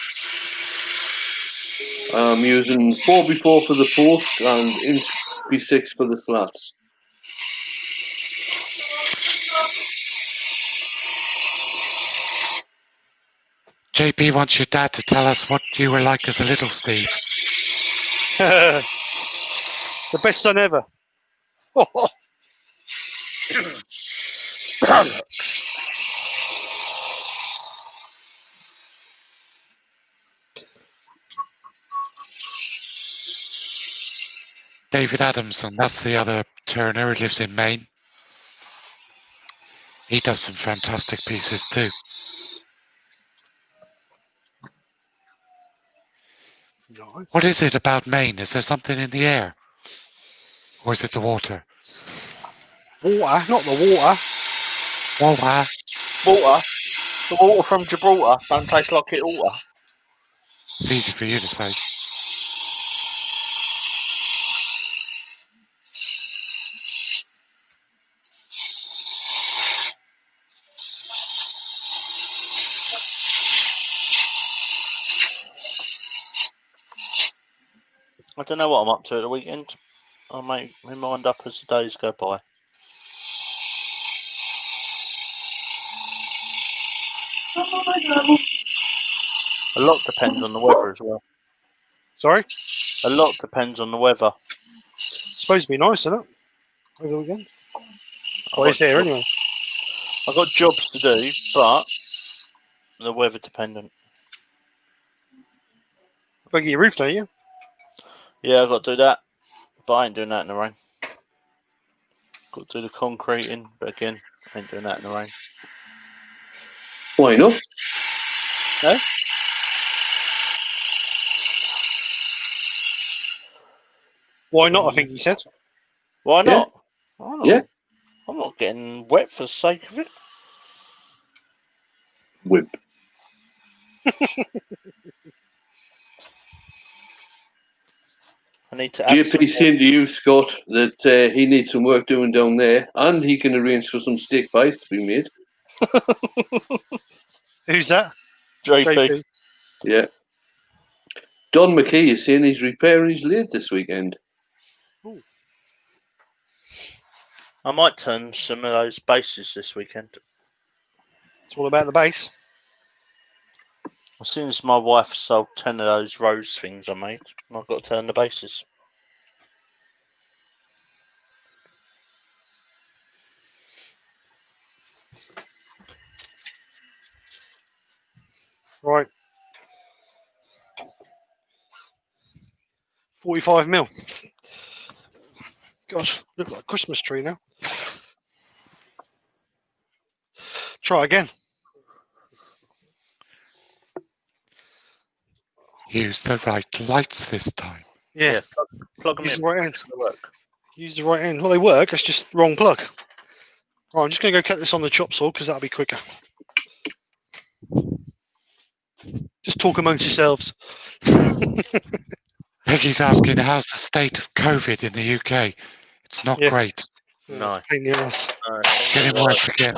Speaker 3: I'm using 4x4 for the post and inch B6 for the slats.
Speaker 4: JP wants your dad to tell us what you were like as a little Steve.
Speaker 1: The best son ever.
Speaker 4: David Adamson, that's the other Turner who lives in Maine. He does some fantastic pieces too.
Speaker 1: Nice.
Speaker 4: What is it about Maine? Is there something in the air? Or is it the water?
Speaker 1: Water, not the water.
Speaker 4: Water.
Speaker 2: Water. The water from Gibraltar don't taste like it water.
Speaker 4: It's easy for you to say.
Speaker 2: I don't know what I'm up to at the weekend. I'll make my mind up as the days go by. A lot depends on the weather as well.
Speaker 1: Sorry?
Speaker 2: A lot depends on the weather.
Speaker 1: It's supposed to be nice, isn't it? Over the weekend. Well, it's here anyway.
Speaker 2: I've got jobs to do, but the weather dependent.
Speaker 1: Got to get your roof, don't you?
Speaker 2: Yeah, I've got to do that, but I ain't doing that in the rain. Got to do the concreting, but again, I ain't doing that in the rain.
Speaker 3: Why not?
Speaker 2: No?
Speaker 1: Why not, I think he said.
Speaker 2: Why
Speaker 3: Yeah.
Speaker 2: not? Why not?
Speaker 3: Yeah.
Speaker 2: I'm not getting wet for the sake of it.
Speaker 3: Whip.
Speaker 2: I need to add some
Speaker 3: JP saying to you, Scott, that he needs some work doing down there, and he can arrange for some steak pies to be made.
Speaker 1: Who's that?
Speaker 2: JP.
Speaker 3: Yeah. Don McKee is saying he's repairing his lathe this weekend.
Speaker 1: Ooh.
Speaker 2: I might turn some of those bases this weekend.
Speaker 1: It's all about the base.
Speaker 2: As soon as my wife sold 10 of those rose things I made, I've got to turn the bases.
Speaker 1: Right. 45 mil. God, look like a Christmas tree now. Try again.
Speaker 4: Use the right lights this time.
Speaker 1: Yeah.
Speaker 2: Plug them
Speaker 1: Use
Speaker 2: in.
Speaker 1: the right end.
Speaker 2: It's gonna work.
Speaker 1: Use the right end. Well, they work. It's just the wrong plug. Right, I'm just going to go cut this on the chop saw because that'll be quicker. Just talk amongst yourselves.
Speaker 4: Peggy's asking, how's the state of COVID in the UK? It's not
Speaker 1: Yeah.
Speaker 4: great.
Speaker 2: No.
Speaker 1: It's a pain in the ass.
Speaker 2: No,
Speaker 4: Getting worse again.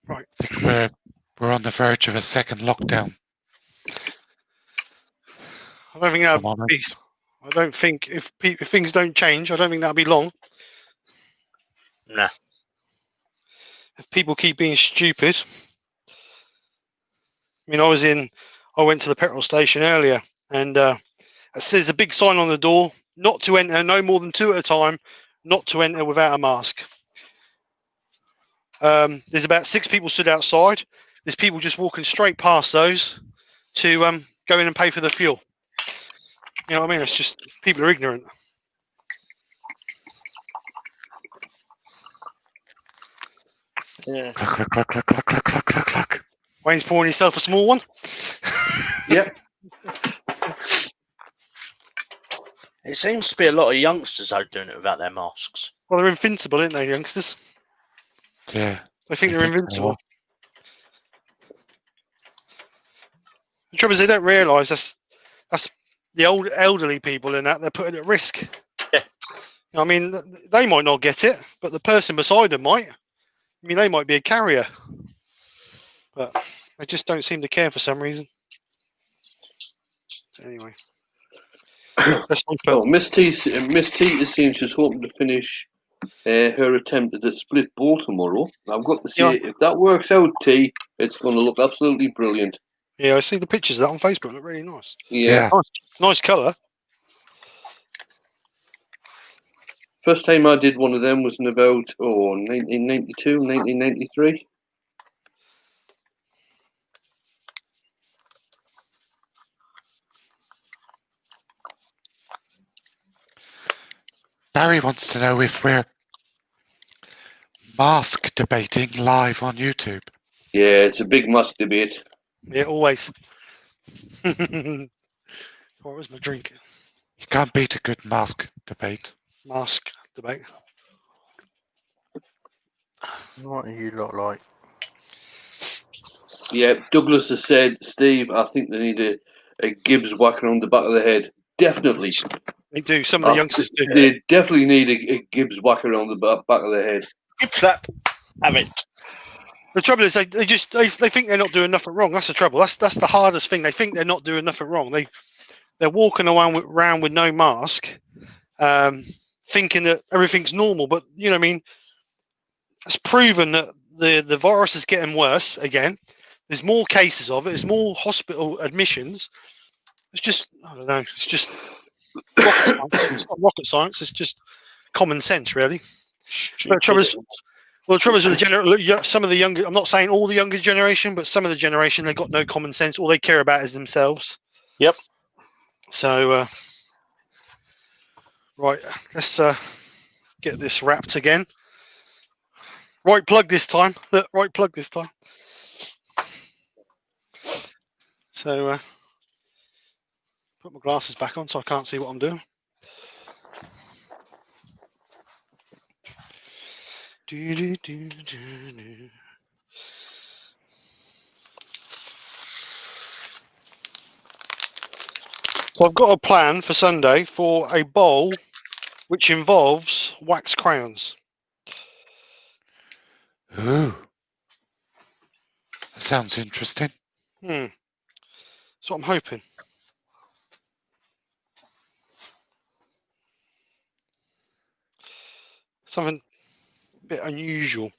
Speaker 1: Right.
Speaker 4: I think we're on the verge of a second lockdown.
Speaker 1: I don't think
Speaker 4: I'm
Speaker 1: that'll
Speaker 4: on it.
Speaker 1: be. I don't think if things don't change, I don't think that'll be long.
Speaker 2: Nah.
Speaker 1: If people keep being stupid. I mean, I went to the petrol station earlier, and it says a big sign on the door: not to enter, no more than 2 at a time, not to enter without a mask. There's about 6 people stood outside. There's people just walking straight past those to go in and pay for the fuel. You know what I mean? It's just people are ignorant.
Speaker 2: Yeah.
Speaker 4: Cluck, cluck, cluck, cluck, cluck, cluck, cluck, cluck.
Speaker 1: Wayne's pouring himself a small one.
Speaker 3: Yep.
Speaker 2: It seems to be a lot of youngsters out doing it without their masks.
Speaker 1: Well, they're invincible, aren't they, youngsters?
Speaker 4: Yeah.
Speaker 1: They think
Speaker 4: I
Speaker 1: they're
Speaker 4: think they
Speaker 1: invincible.
Speaker 4: are.
Speaker 1: The trouble is, they don't realise that's the old elderly people in that they're putting at risk.
Speaker 2: Yeah.
Speaker 1: I mean, they might not get it, but the person beside them might. I mean, they might be a carrier, but they just don't seem to care for some reason. Anyway, let's hope
Speaker 3: Oh, Miss T seems she's hoping to finish her attempt at a split bowl tomorrow. I've got to say, if that works out, T, it's going to look absolutely brilliant.
Speaker 1: Yeah, I see the pictures of that on Facebook. Look really nice.
Speaker 3: Yeah.
Speaker 1: Nice colour.
Speaker 3: First time I did one of them was in about 1992, 1993.
Speaker 4: Barry wants to know if we're mask debating live on YouTube.
Speaker 3: Yeah, it's a big mask debate.
Speaker 1: Yeah, always. What was my drink?
Speaker 4: You can't beat a good mask debate.
Speaker 1: Mask debate.
Speaker 2: What are you lot like?
Speaker 3: Yeah, Douglas has said, Steve, I think they need a Gibbs whacker on the back of the head. Definitely.
Speaker 1: They do. Some of the youngsters do.
Speaker 3: They definitely need a Gibbs whacker on the back of the head.
Speaker 2: Give slap. Have it.
Speaker 1: The trouble is, they think they're not doing nothing wrong. That's the trouble. That's the hardest thing. They think they're not doing nothing wrong. They're walking around with no mask, thinking that everything's normal. But you know, what I mean, it's proven that the virus is getting worse again. There's more cases of it. There's more hospital admissions. It's just, I don't know. It's just rocket science. It's not rocket science. It's just common sense, really. But the trouble is with some of the younger. I'm not saying all the younger generation, but some of the generation, they've got no common sense. All they care about is themselves.
Speaker 2: Yep.
Speaker 1: So, right, let's get this wrapped again. Right plug this time. Look, right plug this time. So, put my glasses back on so I can't see what I'm doing. So I've got a plan for Sunday for a bowl which involves wax crayons.
Speaker 4: Ooh. That sounds interesting.
Speaker 1: That's what I'm hoping. Something a bit unusual.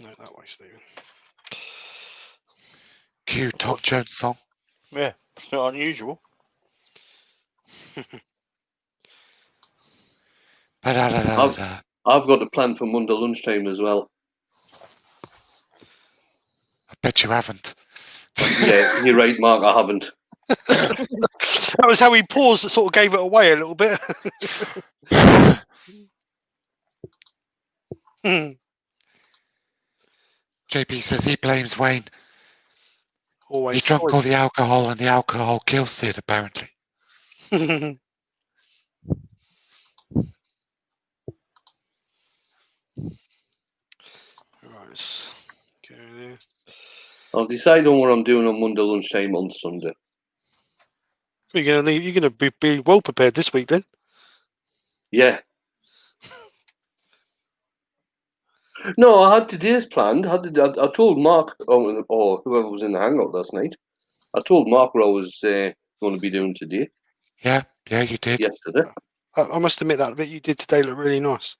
Speaker 1: No, that way, Stephen.
Speaker 4: Cue Tom Jones song.
Speaker 2: Yeah, it's not unusual.
Speaker 4: Ba-da-da-da-da-da.
Speaker 3: I've got a plan for Monday lunchtime as well.
Speaker 4: I bet you haven't.
Speaker 3: Yeah, you're right, Mark. I haven't.
Speaker 1: That was how he paused that sort of gave it away a little bit.
Speaker 4: JP says he blames Wayne.
Speaker 1: Always.
Speaker 4: He drunk all the alcohol and the alcohol kills Sid, apparently.
Speaker 1: Right, let's go there.
Speaker 3: I'll decide on what I'm doing on Monday lunchtime on Sunday.
Speaker 1: You're gonna be well prepared this week then.
Speaker 3: Yeah. No, I had today's planned. I told Mark or whoever was in the hangout last night. I told Mark what I was going to be doing today.
Speaker 4: Yeah, you did.
Speaker 3: Yesterday.
Speaker 1: I must admit that bit you did today looked really nice.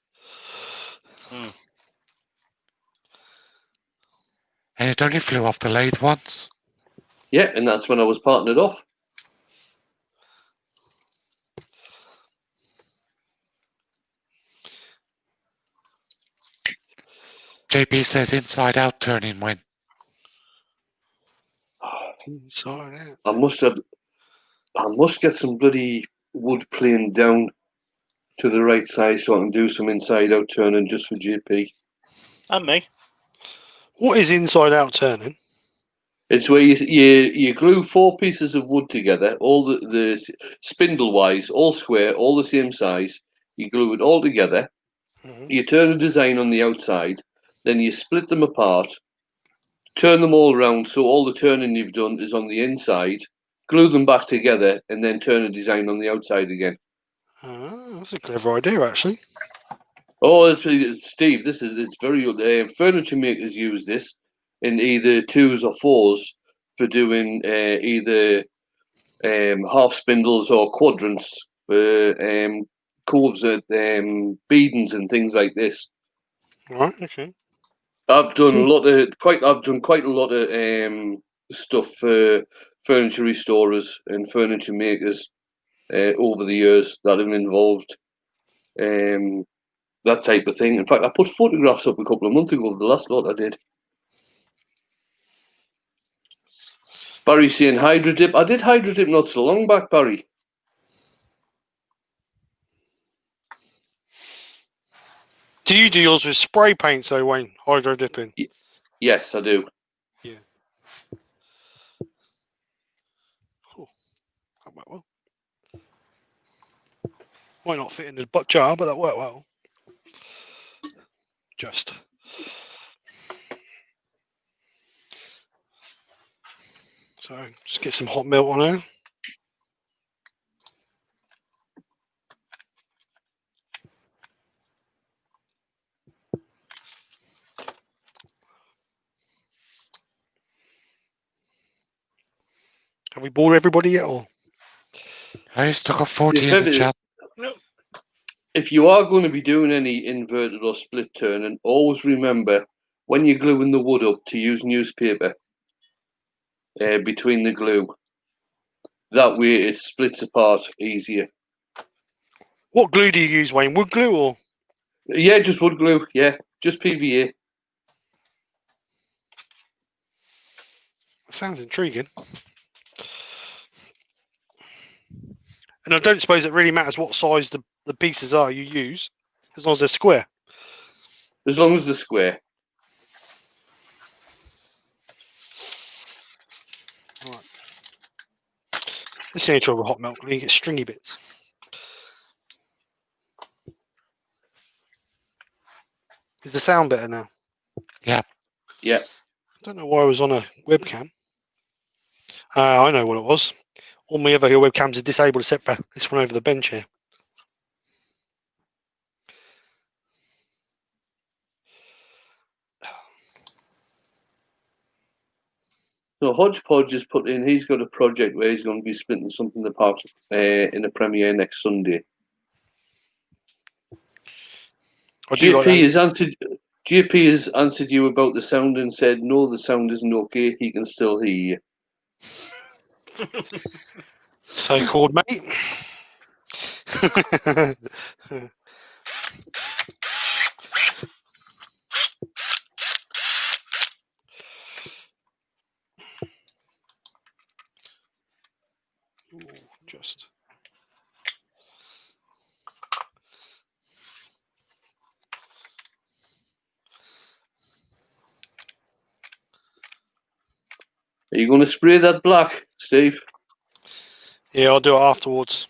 Speaker 4: And it only flew off the lathe once.
Speaker 3: Yeah, and that's when I was parting it off.
Speaker 4: JP says inside out turning when.
Speaker 1: Inside out.
Speaker 3: I must get some bloody wood planed down to the right size so I can do some inside out turning just for JP.
Speaker 2: And me.
Speaker 1: What is inside out turning?
Speaker 3: It's where you glue 4 pieces of wood together, all the spindle wise, all square, all the same size. You glue it all together.
Speaker 1: Mhm.
Speaker 3: You turn a design on the outside, then you split them apart, turn them all around so all the turning you've done is on the inside, glue them back together, and then turn a design on the outside again.
Speaker 1: That's a clever idea, actually.
Speaker 3: Oh, Steve, it's very furniture makers use this in either 2s or 4s for doing either half spindles or quadrants for coves at beadings and things like this.
Speaker 1: Right. Okay.
Speaker 3: I've done quite a lot of stuff for furniture restorers and furniture makers over the years that have involved that type of thing. In fact, I put photographs up a couple of months ago of the last lot I did. Barry saying hydro dip. I did hydro dip not so long back, Barry.
Speaker 1: Do you do yours with spray paint, so Wayne? Hydro dipping?
Speaker 3: Yes, I do.
Speaker 1: Yeah. Cool. That worked well. Might not fit in the butt jar, but that worked well. Just. So, just get some hot milk on there. Have we bored everybody yet? Or?
Speaker 4: I still got 40 in the chat.
Speaker 3: If you are going to be doing any inverted or split turning, always remember when you're gluing the wood up to use newspaper between the glue. That way it splits apart easier.
Speaker 1: What glue do you use, Wayne? Wood glue or?
Speaker 3: Yeah, just wood glue. Yeah, just PVA.
Speaker 1: That sounds intriguing. And I don't suppose it really matters what size the pieces are you use, as long as they're square.
Speaker 3: As long as they're square.
Speaker 1: Right. This is the only trouble with hot milk. You get stringy bits. Is the sound better now?
Speaker 4: Yeah.
Speaker 3: Yeah.
Speaker 1: I don't know why I was on a webcam. I know what it was. All my other webcams are disabled except for this one over the bench here.
Speaker 3: So Hodgepodge just put in, he's got a project where he's going to be splitting something apart in a premiere next Sunday.
Speaker 1: I do like that.
Speaker 3: JP has answered you about the sound and said, no, the sound isn't okay. He can still hear you.
Speaker 1: So-called mate. Ooh, just.
Speaker 3: Are you going to spray that black, Steve?
Speaker 1: Yeah, I'll do it afterwards.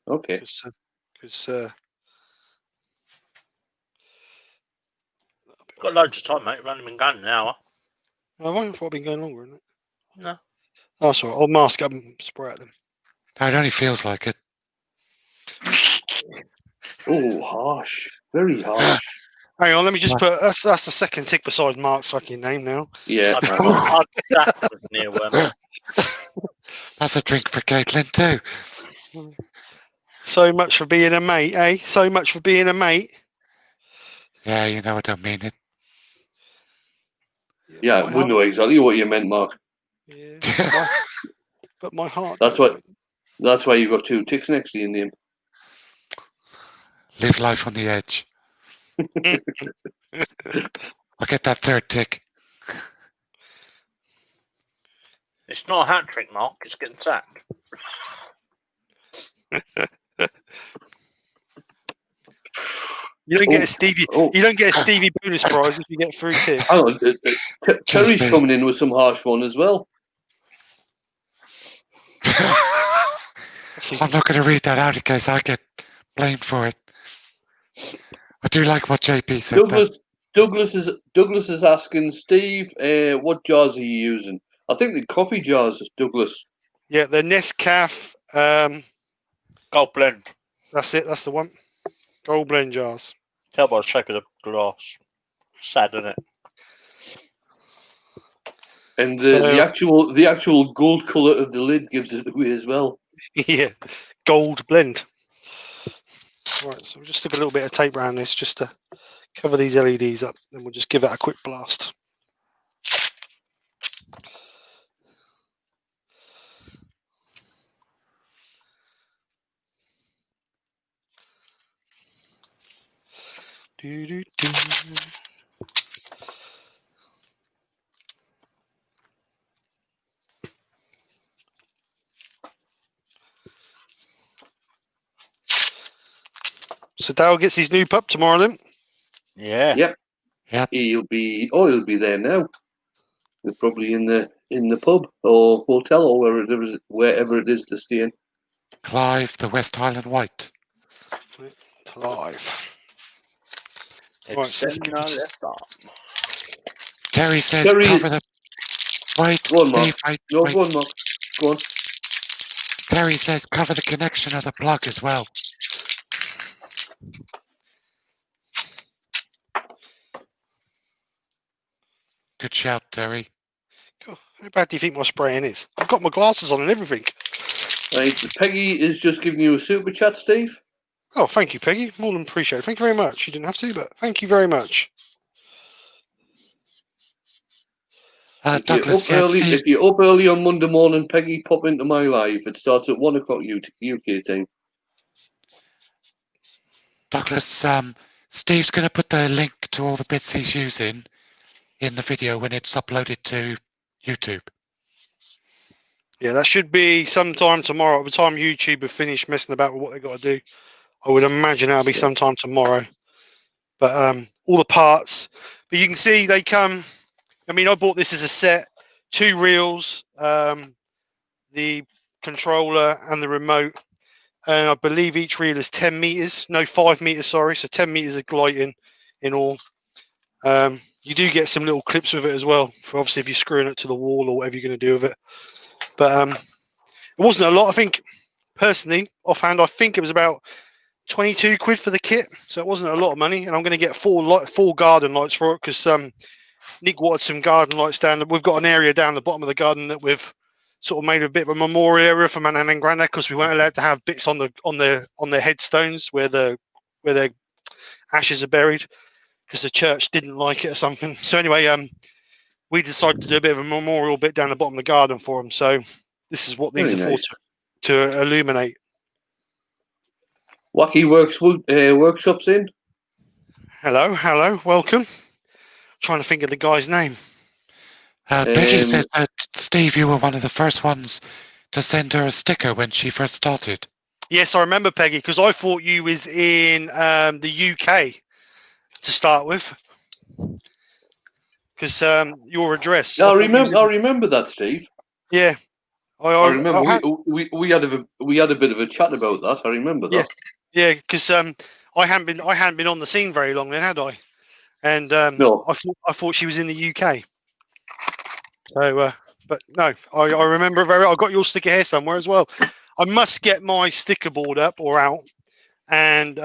Speaker 3: Okay.
Speaker 1: Because
Speaker 2: Got loads of time, mate. We've only been going an hour.
Speaker 1: I wonder if I've been going longer, isn't it?
Speaker 2: No.
Speaker 1: Oh, sorry. I'll mask up and spray at them.
Speaker 4: No, it only feels like it.
Speaker 3: Oh, harsh. Very harsh.
Speaker 1: Hang on, let me just put. That's the second tick beside Mark's fucking name now.
Speaker 3: Yeah.
Speaker 2: That was near one.
Speaker 4: That's a drink for Caitlin too.
Speaker 1: So much for being a mate, eh? So much for being a mate.
Speaker 4: Yeah, you know I don't mean it.
Speaker 3: Yeah, we know exactly what you meant, Mark.
Speaker 1: Yeah, but my heart.
Speaker 3: That's why you've got two ticks next to your name.
Speaker 4: Live life on the edge. I'll get that third tick.
Speaker 2: It's not a hat trick, Mark. It's getting sacked.
Speaker 1: You don't get a Stevie. You don't get a Stevie bonus prize if you get 3 ticks.
Speaker 3: Hang on, Terry's coming in with some harsh one as well.
Speaker 4: I'm not going to read that out in case I get blamed for it. I do like what JP said.
Speaker 3: Douglas is asking Steve, what jars are you using? I think the coffee jars, Douglas.
Speaker 1: Yeah, the Nescaf.
Speaker 2: Gold blend.
Speaker 1: That's it. That's the one. Gold blend jars.
Speaker 2: Tell by the shape of the glass. Sad, isn't it?
Speaker 3: And the actual gold colour of the lid gives it away as well.
Speaker 1: Yeah, gold blend. Right, so we'll just stick a little bit of tape around this just to cover these LEDs up. Then we'll just give it a quick blast. Do, do, do. So Dale gets his new pup tomorrow then?
Speaker 2: Yeah.
Speaker 3: Yep. He'll be there now. They're probably in the pub or hotel or wherever it is to stay in.
Speaker 4: Clive, the West Highland White.
Speaker 1: Clive.
Speaker 2: Right, so left arm.
Speaker 4: Terry says cover the... Wait,
Speaker 3: go on, Mark.
Speaker 4: Steve, wait.
Speaker 3: Go on, Mark. Go on.
Speaker 4: Terry says cover the connection of the plug as well. Good shout, Terry.
Speaker 1: God, how bad do you think my spraying is? I've got my glasses on and everything.
Speaker 3: Right, Peggy is just giving you a super chat, Steve.
Speaker 1: Oh, thank you, Peggy. More than appreciated. Thank you very much. You didn't have to, but thank you very much.
Speaker 4: Douglas,
Speaker 3: if you're up early on Monday morning, Peggy, pop into my live. It starts at 1 o'clock UK time.
Speaker 4: Douglas, Steve's going to put the link to all the bits he's using in the video when it's uploaded to YouTube.
Speaker 1: Yeah, that should be sometime tomorrow. By the time YouTube have finished messing about with what they've got to do, I would imagine that'll be sometime tomorrow. But all the parts. But you can see they come... I mean, I bought this as a set. 2 reels, the controller and the remote. And I believe each reel is 10 meters. No, 5 meters, sorry. So 10 meters of lighting in all. You do get some little clips with it as well, for obviously if you're screwing it to the wall or whatever you're going to do with it. But it wasn't a lot. I think, personally, offhand, I think it was about 22 quid for the kit. So it wasn't a lot of money. And I'm going to get 4 garden lights for it because Nick wanted some garden lights down. We've got an area down the bottom of the garden that we've sort of made a bit of a memorial area for my nan and granddad because we weren't allowed to have bits on the headstones where their ashes are buried. because the church didn't like it or something. So anyway, we decided to do a bit of a memorial bit down the bottom of the garden for them. So this is what these
Speaker 3: Very
Speaker 1: are
Speaker 3: nice.
Speaker 1: for, to illuminate.
Speaker 3: Wacky Workshops in.
Speaker 1: Hello, welcome. Trying to think of the guy's name.
Speaker 4: Becky says that, Steve, you were one of the first ones to send her a sticker when she first started.
Speaker 1: Yes, I remember, Peggy, because I thought you was in the UK to start with. Because your address.
Speaker 3: I remember that, Steve.
Speaker 1: Yeah,
Speaker 3: I remember we had a bit of a chat about that. I remember that.
Speaker 1: Yeah, because I hadn't been on the scene very long then, had I? And
Speaker 3: No.
Speaker 1: I thought she was in the UK. So, but no, I remember very. I got your sticker here somewhere as well. I must get my sticker board up or out and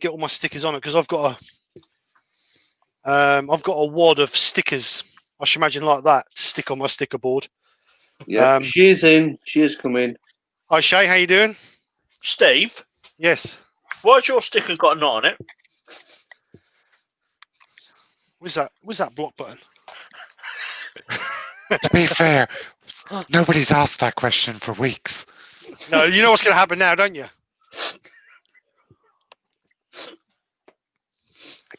Speaker 1: get all my stickers on it because I've got a wad of stickers. I should imagine like that to stick on my sticker board.
Speaker 3: Yeah, she's in. She has come in.
Speaker 1: Hi Shay, how you doing?
Speaker 2: Steve,
Speaker 1: Yes.
Speaker 2: why's your sticker got a knot on it?
Speaker 1: Where's that block button?
Speaker 4: To be fair, nobody's asked that question for weeks.
Speaker 1: No, you know what's going to happen now, don't you?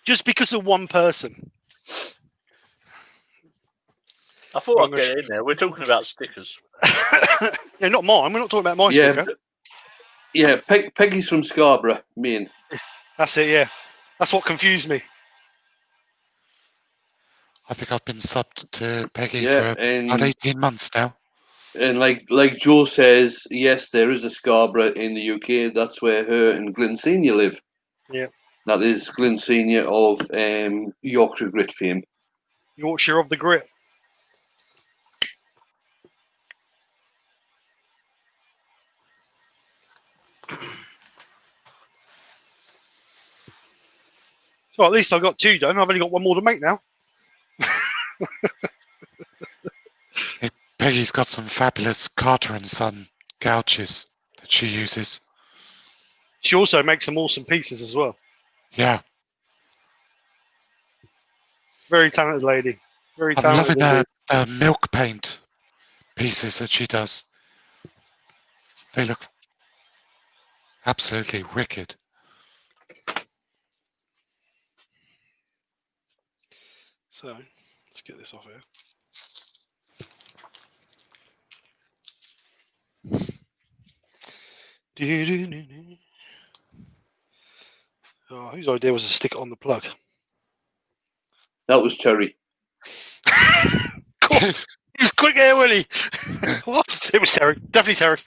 Speaker 1: Just because of one person.
Speaker 2: I thought I'd get it in there. We're talking about stickers.
Speaker 1: Yeah, not mine. We're not talking about my sticker.
Speaker 3: Yeah, Peggy's from Scarborough, Maine.
Speaker 1: That's it, yeah. That's what confused me.
Speaker 4: I think I've been subbed to Peggy
Speaker 3: Yeah,
Speaker 4: for about 18 months now.
Speaker 3: And like Joe says, yes, there is a Scarborough in the UK. That's where her and Glyn Senior live.
Speaker 1: Yeah.
Speaker 3: That is Glyn Senior of Yorkshire Grit fame.
Speaker 1: Yorkshire of the Grit. So at least I've got two done. I've only got one more to make now.
Speaker 4: Peggy's got some fabulous Carter and Son gouges that she uses.
Speaker 1: She also makes some awesome pieces as well.
Speaker 4: Yeah.
Speaker 1: Very talented lady. Very
Speaker 4: I'm
Speaker 1: talented.
Speaker 4: loving the milk paint pieces that she does. They look absolutely wicked.
Speaker 1: So let's get this off here. Oh, whose idea was to stick it on the plug?
Speaker 3: That was Terry.
Speaker 1: Cool. He was quick here, wasn't he? What? It was Terry. Definitely Terry.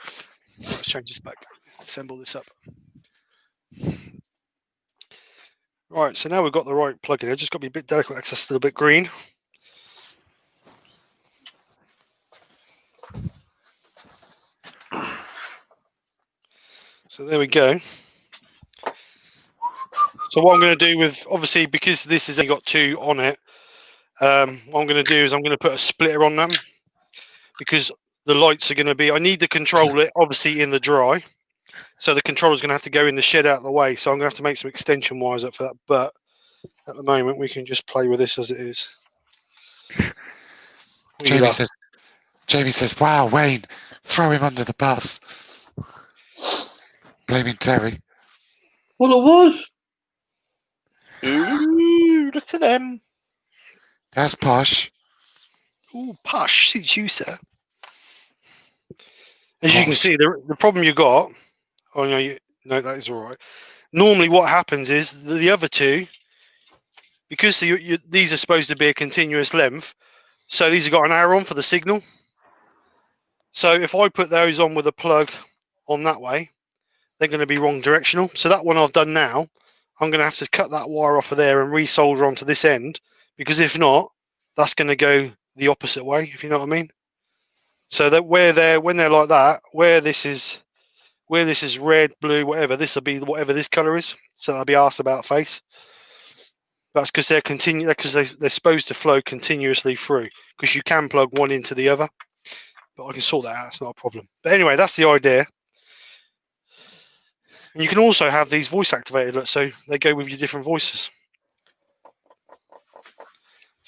Speaker 1: Let's change this back. Assemble this up. Right, so now we've got the right plug in there. Just got to be a bit delicate because it's still a bit green. So there we go. So what I'm going to do with, obviously, because this has only got two on it, what I'm going to do is I'm going to put a splitter on them because the lights are going to be, I need to control it, obviously, in the dry. So the controller's going to have to go in the shed out of the way. So I'm going to have to make some extension wires up for that. But at the moment, we can just play with this as it is.
Speaker 4: Jamie says, wow, Wayne, throw him under the bus. Blaming Terry.
Speaker 3: Well, it was.
Speaker 2: Ooh, look at them.
Speaker 4: That's posh.
Speaker 1: Ooh, posh, suits you, sir. As you can see, the problem you got, oh no, no, that is all right. Normally what happens is the other two, because these are supposed to be a continuous length, so these have got an arrow on for the signal. So if I put those on with a plug on that way, they're going to be wrong directional. So that one I've done now, I'm going to have to cut that wire off of there and resolder onto this end, because if not, that's going to go the opposite way, if you know what I mean. So that when they're like that, where this is red, blue, whatever, this will be whatever this color is. So that'll be arse about face. That's because they're supposed to flow continuously through, because you can plug one into the other. But I can sort that out, it's not a problem. But anyway, that's the idea. And you can also have these voice activated, so they go with your different voices.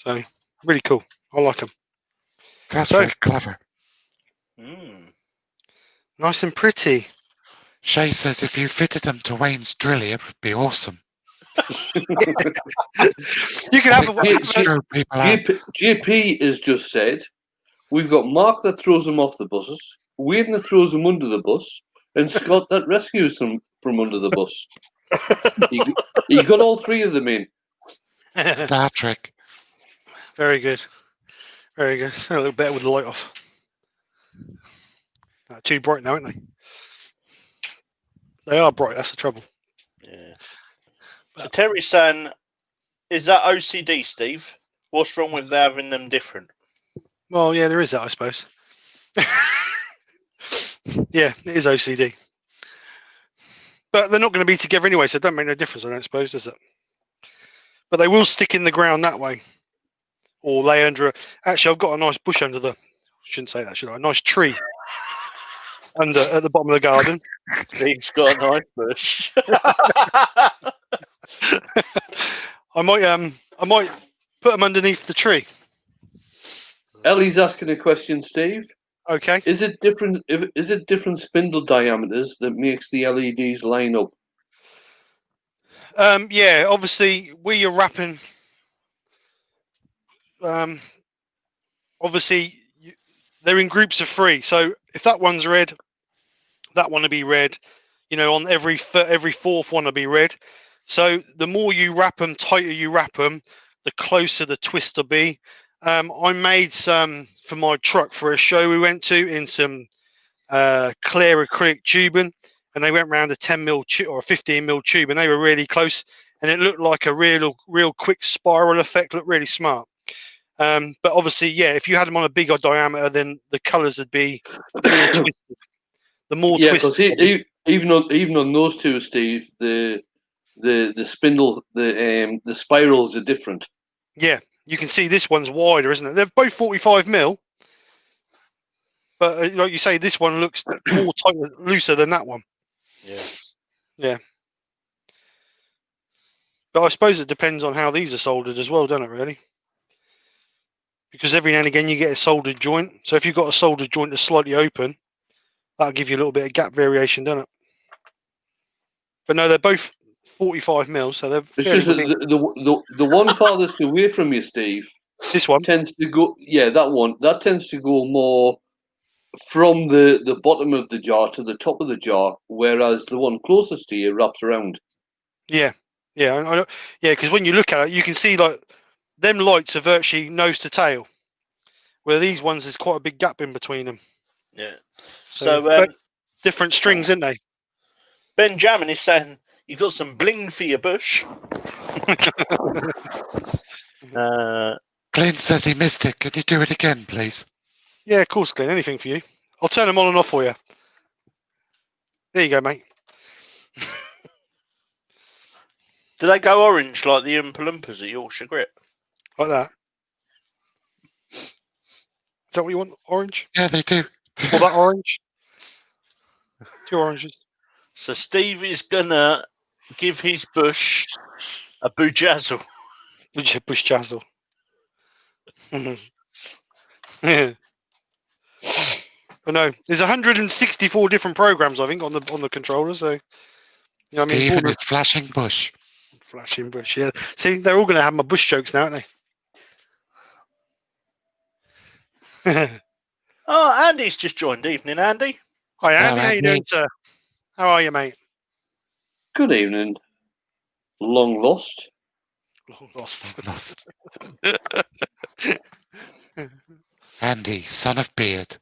Speaker 1: So really cool. I like them.
Speaker 4: That's
Speaker 1: So-
Speaker 4: very clever.
Speaker 1: Nice and pretty.
Speaker 4: Shay says if you fitted them to Wayne's drilly, it would be awesome.
Speaker 1: You can have
Speaker 3: Yeah,
Speaker 1: a
Speaker 4: Screw people out.
Speaker 3: JP has just said, we've got Mark that throws them off the buses, Wayne that throws them under the bus, and Scott that rescues them from under the bus. He got all three of them in.
Speaker 4: Star Trek.
Speaker 1: Very good. Very good. It's a little better with the light off. Too bright now, aren't they? They are bright. That's the trouble.
Speaker 2: Yeah. So Terry's saying, is that OCD, Steve? What's wrong with having them different?
Speaker 1: Well, yeah, there is that, I suppose. Yeah, it is OCD. But they're not going to be together anyway, so it don't make no difference, I don't suppose, does it? But they will stick in the ground that way. Or lay under a... Actually, I've got a nice bush under the... Shouldn't say that, should I? A nice tree under at the bottom of the garden.
Speaker 2: Steve's got a nice bush.
Speaker 1: I might put them underneath the tree.
Speaker 3: Ellie's asking a question, Steve.
Speaker 1: Okay.
Speaker 3: Is it different? Is it different spindle diameters that makes the LEDs line up?
Speaker 1: Yeah, obviously where you're wrapping. Obviously they're in groups of 3. So if that one's red, that one will be red. You know, on every fourth one will be red. So the more you wrap them, tighter you wrap them, the closer the twist will be. I made some for my truck for a show we went to in some clear acrylic tubing, and they went around a 10mm or a 15mm tube, and they were really close, and it looked like a real quick spiral effect. Looked really smart. But obviously, yeah, if you had them on a bigger diameter, then the colours would be more twisted. The more twisted.
Speaker 3: Even on those two, Steve, the spindle, the spirals are different.
Speaker 1: Yeah, you can see this one's wider, isn't it? They're both 45mm, but like you say, this one looks more tighter, looser than that one. Yeah. But I suppose it depends on how these are soldered as well, doesn't it? Really, because every now and again you get a soldered joint. So if you've got a soldered joint that's slightly open, that'll give you a little bit of gap variation, doesn't it? But no, they're both 45mm, so they're.
Speaker 3: It's just the one farthest away from you, Steve.
Speaker 1: This one
Speaker 3: tends to go. Yeah, that one. That tends to go more from the bottom of the jar to the top of the jar, whereas the one closest to you wraps around.
Speaker 1: Yeah, yeah, because when you look at it, you can see like them lights are virtually nose to tail, where these ones there's quite a big gap in between them.
Speaker 2: Yeah.
Speaker 1: So
Speaker 2: So
Speaker 1: different strings, isn't they?
Speaker 2: Benjamin is saying, you got some bling for your bush.
Speaker 4: Glenn says he missed it. Can you do it again, please?
Speaker 1: Yeah, of course, Glenn. Anything for you. I'll turn them on and off for you. There you go, mate.
Speaker 2: Do they go orange like the Oompa Loompas at Yorkshire Grip?
Speaker 1: Like that. Is that what you want? Orange?
Speaker 4: Yeah, they do.
Speaker 1: Or that orange? 2 oranges.
Speaker 2: So Steve is gonna give his bush a boojazzle.
Speaker 1: Bush jazzle. Yeah. But no, there's 164 different programs I think on the controller. So, you know,
Speaker 4: Steve and his flashing bush.
Speaker 1: Flashing bush. Yeah. See, they're all going to have my bush jokes now, aren't they?
Speaker 2: Oh, Andy's just joined. Evening, Andy.
Speaker 1: Hi, Andy.
Speaker 4: Hello,
Speaker 1: How you
Speaker 4: Andy.
Speaker 1: doing, sir? How are you, mate?
Speaker 3: Good evening. Long lost.
Speaker 1: Long lost.
Speaker 4: Lost. Andy, son of Beard.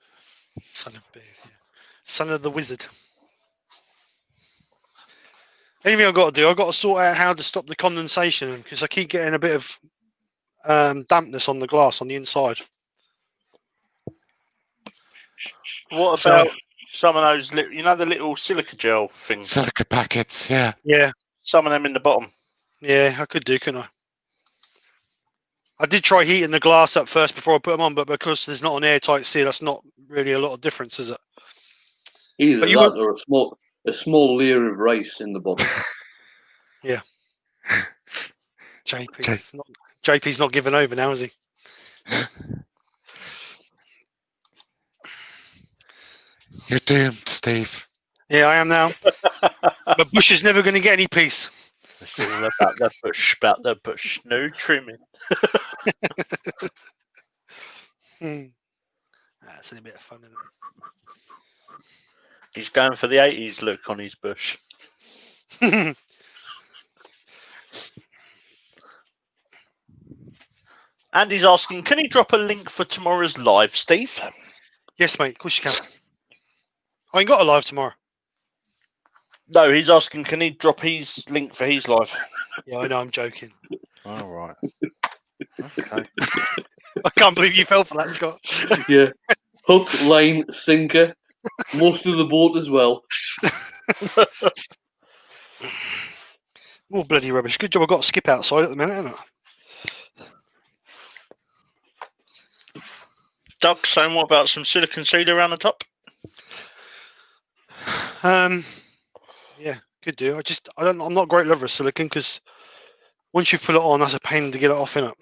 Speaker 1: Son of Beard. Yeah. Son of the Wizard. Anything I've got to do, I've got to sort out how to stop the condensation because I keep getting a bit of dampness on the glass on the inside.
Speaker 2: What
Speaker 1: So-
Speaker 2: about some of those, you know, the little silica gel things?
Speaker 4: Silica packets, yeah.
Speaker 1: Yeah,
Speaker 2: Some of them in the bottom.
Speaker 1: yeah, I could do, couldn't I? I did try heating the glass up first before I put them on, but because there's not an airtight seal, that's not really a lot of difference, is it?
Speaker 3: Either
Speaker 1: But you
Speaker 3: that or a small layer of rice in the bottom.
Speaker 1: JP, it's JP's not giving over now, is he?
Speaker 4: You're doomed, Steve.
Speaker 1: Yeah, I am now. But Bush is never going to get any peace.
Speaker 2: It's all about the bush, no trimming.
Speaker 1: That's a bit of fun, isn't
Speaker 2: He's going for the 80s look on his bush.
Speaker 1: it?
Speaker 2: And he's asking, can he drop a link for tomorrow's live, Steve?
Speaker 1: Yes, mate. Of course you can. I ain't got a live tomorrow.
Speaker 2: No, he's asking, can he drop his link for his live?
Speaker 1: Yeah, I know. I'm joking.
Speaker 2: All right. Okay.
Speaker 1: I can't believe you fell for that, Scott.
Speaker 3: Yeah. Hook, line, sinker. Most of the boat as well.
Speaker 1: More bloody rubbish. Good job I got a skip outside at the minute, haven't
Speaker 2: Doug, saying what about some silicon sealer around the top?
Speaker 1: I? Yeah, could do. I'm not a great lover of silicon because once you put it on, that's a pain to get it off, innit?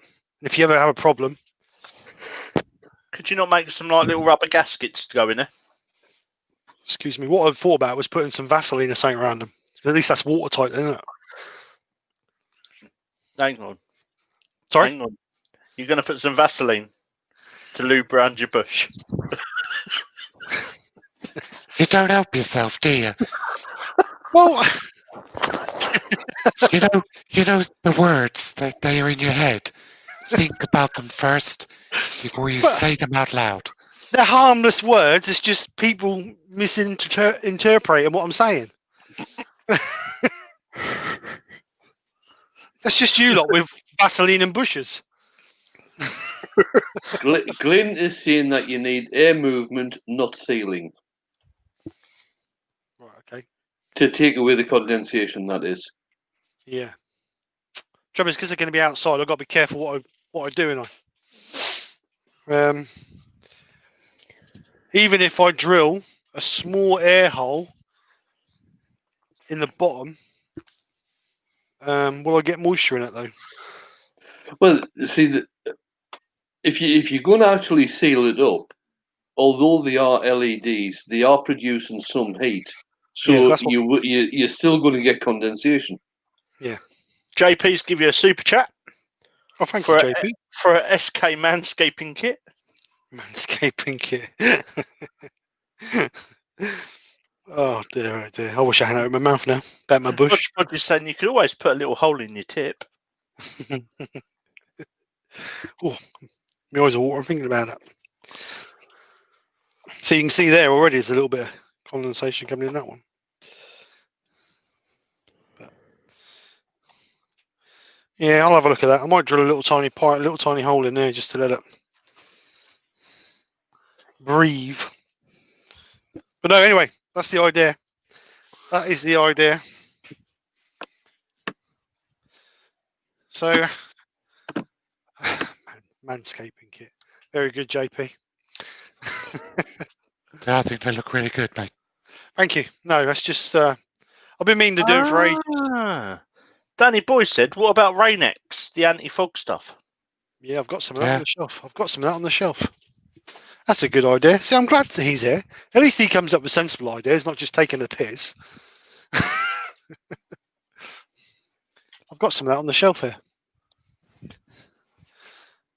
Speaker 1: If you ever have a problem,
Speaker 2: Could you not make some like little rubber gaskets to go in there?
Speaker 1: excuse me, what I thought about was putting some Vaseline or something around them. At least that's watertight, isn't it?
Speaker 2: Hang on.
Speaker 1: Sorry?
Speaker 2: Hang on. You're going to put some Vaseline to lube around your bush.
Speaker 4: You don't help yourself, do you?
Speaker 1: Well,
Speaker 4: You know the words that they are in your head. Think about them first before you say them out loud.
Speaker 1: they're harmless words. It's just people misinterpreting what I'm saying. That's just you lot with Vaseline and bushes.
Speaker 3: Glenn is saying that you need air movement, not sealing,
Speaker 1: Right, okay.
Speaker 3: to take away the condensation, that is.
Speaker 1: Yeah. Trouble is, because they're going to be outside, I've got to be careful what I do, even if I drill a small air hole in the bottom, will I get moisture in it though?
Speaker 3: Well, see, if you're going to actually seal it up, although they are LEDs, they are producing some heat, so
Speaker 1: Yeah,
Speaker 3: you're still going to get condensation.
Speaker 1: Yeah.
Speaker 2: JP's give you a super chat.
Speaker 1: Oh, thank
Speaker 2: for
Speaker 1: you, JP.
Speaker 2: For a SK manscaping kit.
Speaker 1: Manscaping kit. Oh dear. I wish I had it in my mouth now. About my bush.
Speaker 2: What you're saying, you could always put a little hole in your tip.
Speaker 1: Oh, my eyes are watering thinking about that. So you can see there already there's a little bit of condensation coming in that one. But, yeah, I'll have a look at that. I might drill a little tiny pipe, a little tiny hole in there just to let it breathe. But no, anyway, that's the idea. That is the idea. So, manscaping kit. Very good, JP.
Speaker 4: Yeah, I think they look really good, mate.
Speaker 1: Thank you. No, that's just, I've been meaning to do it for ages.
Speaker 2: Danny Boy said, what about Rain-X, the anti-fog stuff?
Speaker 1: Yeah, I've got some of that on the shelf. I've got some of that on the shelf. That's a good idea. See, I'm glad that he's here. At least he comes up with sensible ideas, not just taking a piss. I've got some of that on the shelf here.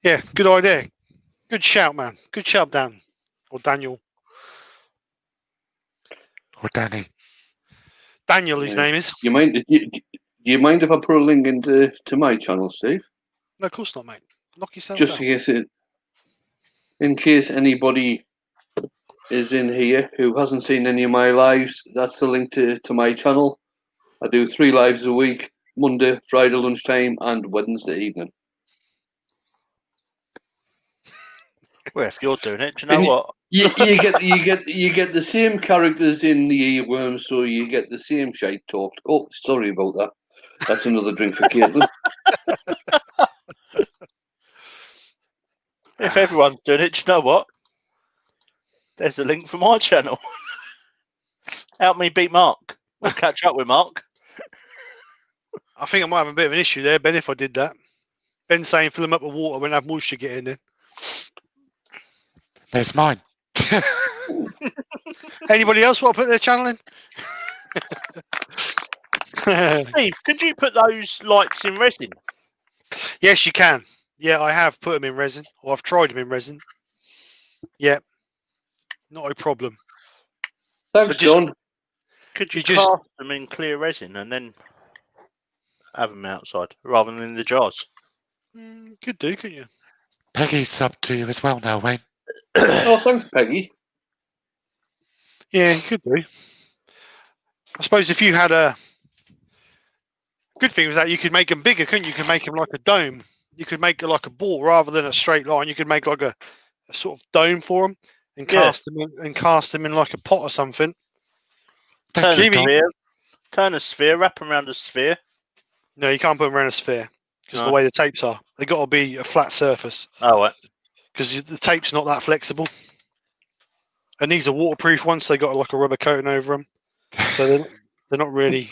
Speaker 1: Yeah, good idea. Good shout, man. Good shout, Dan. Or Daniel.
Speaker 4: Or Danny.
Speaker 1: Daniel, his name is.
Speaker 3: Do you mind if I put a link into my channel, Steve?
Speaker 1: No, of course not, mate. Knock yourself
Speaker 3: Just
Speaker 1: down.
Speaker 3: in case anybody is in here who hasn't seen any of my lives, that's the link to my channel. I do 3 lives a week, Monday, Friday lunchtime, and Wednesday evening.
Speaker 2: Well, if you're doing it, do you know what?
Speaker 3: You get the same characters in the earworm, so you get the same shite talked. Oh, sorry about that. That's another drink for Caitlin.
Speaker 2: If everyone's doing it, do you know what? There's a link for my channel. Help me beat Mark. Or catch up with Mark.
Speaker 1: I think I might have a bit of an issue there, Ben, if I did that. Ben saying fill them up with water when have moisture get in there.
Speaker 4: There's mine.
Speaker 1: Anybody else want to put their channel in?
Speaker 2: Steve, could you put those lights in resin?
Speaker 1: Yes, you can. Yeah, I have put them in resin, or I've tried them in resin. Yeah, not a problem.
Speaker 3: Thanks,
Speaker 1: So just-
Speaker 3: John.
Speaker 2: Could you,
Speaker 1: You just-
Speaker 2: cast them in clear resin and then have them outside rather than in the jars?
Speaker 1: Could do, couldn't you?
Speaker 4: Peggy's up to you as well now, Wayne.
Speaker 3: Oh, thanks, Peggy.
Speaker 1: Yeah, you could do. I suppose if you had a good thing was that you could make them bigger, couldn't you? You could make them like a dome. You could make it like a ball rather than a straight line. You could make like a sort of dome for them and
Speaker 2: Yeah.
Speaker 1: cast them in like a pot or something.
Speaker 2: Turn a,
Speaker 1: Jimmy.
Speaker 2: sphere, turn a sphere, wrap them around a sphere.
Speaker 1: No, you can't put them around a sphere because of the
Speaker 2: No.
Speaker 1: way the tapes are. They got to be a flat surface
Speaker 2: Oh, right.
Speaker 1: because the tape's not that flexible. And these are waterproof ones, so they got like a rubber coating over them, so they're not really.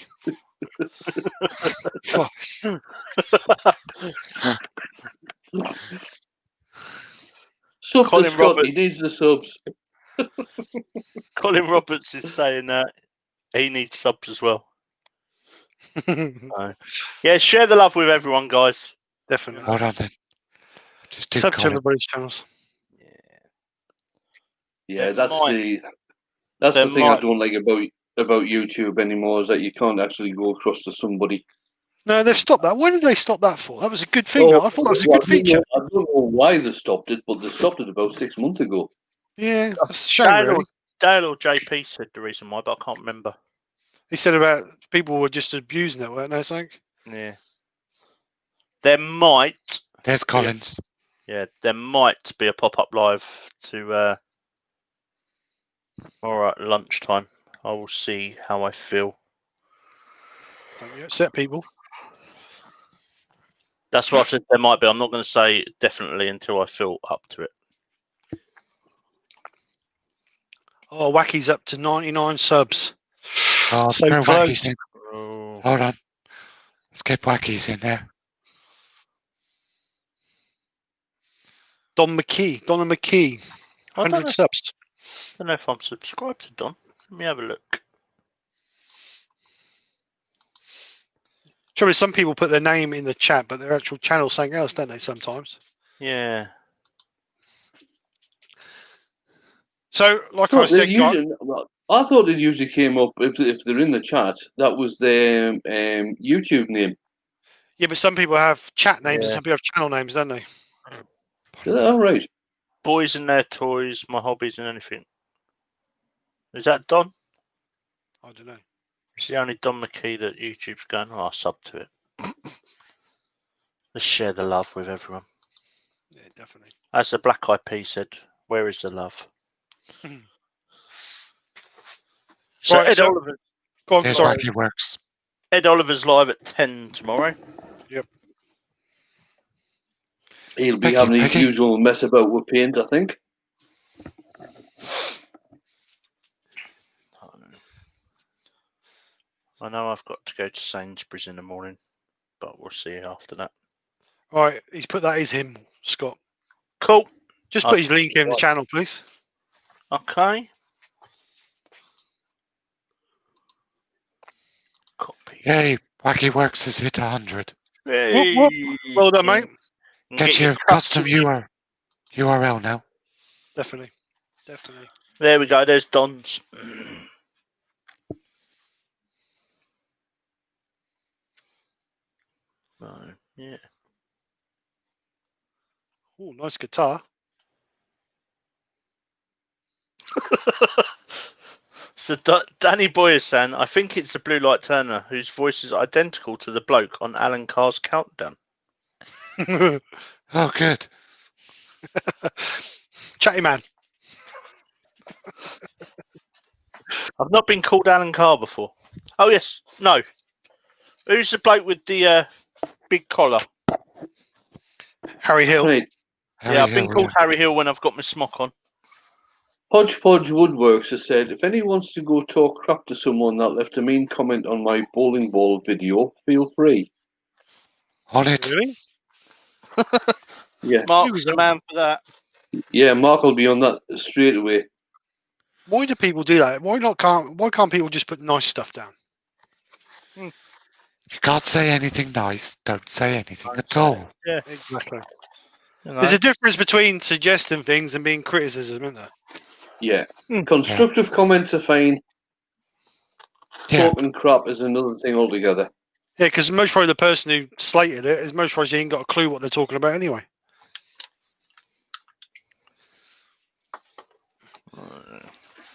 Speaker 1: Fucks.
Speaker 3: Sub
Speaker 2: Colin
Speaker 3: to Scott, he
Speaker 2: Roberts.
Speaker 3: needs the subs.
Speaker 2: Colin Roberts is saying that he needs subs as well. Yeah, share the love with everyone, guys.
Speaker 1: Definitely.
Speaker 4: Hold on then. Just do
Speaker 1: Sub to
Speaker 4: Colin.
Speaker 1: everybody's channels.
Speaker 3: Yeah,
Speaker 2: There
Speaker 3: that's
Speaker 2: might-
Speaker 3: the that's
Speaker 2: there
Speaker 3: the thing I
Speaker 2: might-
Speaker 3: don't like about YouTube anymore is that you can't actually go across to somebody.
Speaker 1: No, they've stopped that. When did they stop that for? That was a good thing. I thought that was a good feature.
Speaker 3: I don't know why they stopped it, but they stopped it about 6 months ago.
Speaker 1: Yeah, that's a shame,
Speaker 2: Dale,
Speaker 1: really.
Speaker 2: Dale or JP said the reason why, but I can't remember.
Speaker 1: He said about people were just abusing it, weren't they? Something.
Speaker 2: Yeah. There might,
Speaker 4: There's Collins.
Speaker 2: there might be a pop-up live to all right, lunchtime. I will see how I feel.
Speaker 1: Don't you upset people.
Speaker 2: That's what I said. There might be. I'm not going to say definitely until I feel up to it.
Speaker 1: Oh, Wacky's up to 99 subs.
Speaker 4: Oh,
Speaker 1: So
Speaker 4: throw
Speaker 1: close.
Speaker 4: Wackies in.
Speaker 2: Oh.
Speaker 4: Hold on. Let's get Wackies in there.
Speaker 1: Donna McKee,
Speaker 2: I don't
Speaker 1: 100 subs.
Speaker 2: don't know if I'm subscribed to Don. Let me have a look.
Speaker 1: Trouble is, some people put their name in the chat, but their actual channel's something else, don't they? Sometimes.
Speaker 2: Yeah.
Speaker 1: So, like I
Speaker 3: Well,
Speaker 1: said, guys,
Speaker 3: I thought it usually came up if they're in the chat. That was their YouTube name.
Speaker 1: yeah, but some people have chat names and
Speaker 2: Yeah.
Speaker 1: some people have channel names, don't they?
Speaker 3: All right.
Speaker 2: Boys and their toys, my hobbies and anything. Is that Don?
Speaker 1: I don't know.
Speaker 2: It's the only Don McKee that YouTube's going, oh, I'll sub to it. Let's share the love with everyone.
Speaker 1: Yeah, definitely.
Speaker 2: As the Black Eyed Peas said, where is the love? So,
Speaker 1: Right,
Speaker 2: Ed,
Speaker 1: so-
Speaker 2: Oliver,
Speaker 1: Go on,
Speaker 4: There's
Speaker 1: sorry.
Speaker 4: Wacky Works.
Speaker 2: Ed Oliver's live at 10 tomorrow.
Speaker 3: He'll be
Speaker 4: Thank
Speaker 3: having
Speaker 4: you,
Speaker 3: his
Speaker 4: Peggy.
Speaker 3: usual mess about with paint, I think.
Speaker 2: I know I've got to go to Sainsbury's in the morning, but we'll see after that.
Speaker 1: All right, he's put that is him, Scott.
Speaker 2: Cool.
Speaker 1: Just put his link in the channel, please.
Speaker 2: Okay. Copy.
Speaker 4: Yay, Wacky Works has hit 100.
Speaker 2: Hey.
Speaker 1: Whoop, Well done, mate.
Speaker 4: Get your custom URL now.
Speaker 1: Definitely. Definitely.
Speaker 2: There we go. There's Don's. Yeah.
Speaker 1: Oh, nice guitar.
Speaker 2: So Danny Boy is saying, I think it's the Blue Light Turner whose voice is identical to the bloke on Alan Carr's Countdown.
Speaker 4: Oh, good.
Speaker 1: Chatty man.
Speaker 2: I've not been called Alan Carr before. Oh yes, no. Who's the bloke with the big collar?
Speaker 1: Harry Hill.
Speaker 3: Right.
Speaker 2: Yeah, I've been called Harry Hill when I've got my smock on.
Speaker 3: Hodgepodge Woodworks has said, if anyone wants to go talk crap to someone that left a mean comment on my bowling ball video, feel free.
Speaker 4: On it.
Speaker 1: Really?
Speaker 3: Yeah.
Speaker 2: Mark's the man for that.
Speaker 3: Yeah, Mark will be on that straight away.
Speaker 1: Why do people do that? Why can't people just put nice stuff down?
Speaker 4: If you can't say anything nice, don't say anything at
Speaker 2: say
Speaker 4: all.
Speaker 2: Yeah,
Speaker 1: Exactly.
Speaker 2: you know.
Speaker 1: There's a difference between suggesting things and being criticism, isn't there?
Speaker 3: Yeah. Constructive comments are fine.
Speaker 4: Yeah.
Speaker 3: Talking crap is another thing altogether.
Speaker 1: Yeah, because most probably the person who slated it is most probably ain't got a clue what they're talking about anyway.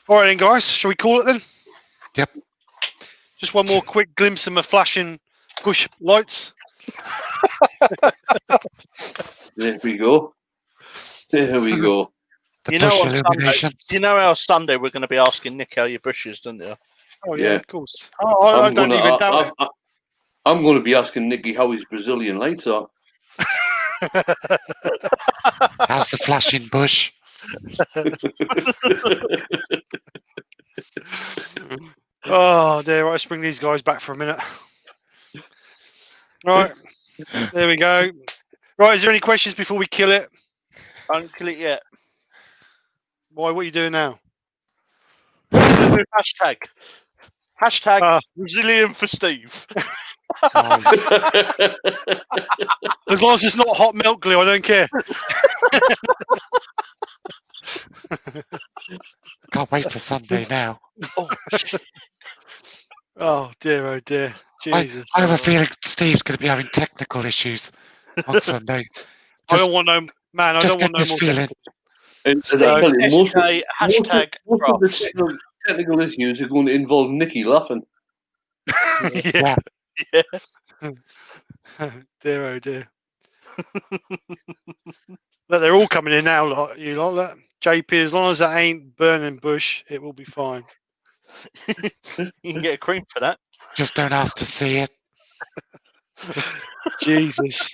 Speaker 1: All right then, guys. Shall we call it then?
Speaker 4: Yep.
Speaker 1: Just one more quick glimpse of my flashing bush lights.
Speaker 3: There we go. There we go.
Speaker 4: The
Speaker 2: You know,
Speaker 4: bush
Speaker 2: on Sunday,
Speaker 4: illuminations.
Speaker 2: you know, our Sunday we're going to be asking Nick how your bushes, don't you?
Speaker 1: Oh yeah,
Speaker 3: Yeah.
Speaker 1: of course. I don't even doubt it.
Speaker 3: I'm going to be asking Nicky how his Brazilian lights are.
Speaker 4: How's the flashing bush?
Speaker 1: Oh dear, right, let's bring these guys back for a minute. Right, there we go. Right, is there any questions before we kill it?
Speaker 2: Don't kill it yet.
Speaker 1: Why, what are you doing now?
Speaker 2: Hashtag. Hashtag
Speaker 1: Ah.
Speaker 2: Brazilian for Steve.
Speaker 1: Nice. As long as it's not hot milk glue, I don't care.
Speaker 4: Can't wait for Sunday now.
Speaker 1: Oh dear, oh dear. Jesus.
Speaker 4: I have a feeling Steve's going to be having technical issues on Sunday.
Speaker 1: I don't want no man. I
Speaker 4: Just
Speaker 1: don't want
Speaker 4: get
Speaker 1: no more.
Speaker 4: this feeling.
Speaker 3: And I tell you, most of
Speaker 2: Hashtag
Speaker 3: the
Speaker 2: Krafts.
Speaker 3: technical issues are going to involve Nicky laughing.
Speaker 1: Yeah.
Speaker 4: Yeah.
Speaker 1: Dear, oh dear. Look, they're all coming in now. Lot, you lot. Look. JP, as long as that ain't burning bush, it will be fine.
Speaker 2: You can get a cream for that.
Speaker 4: Just don't ask to see it.
Speaker 1: Jesus.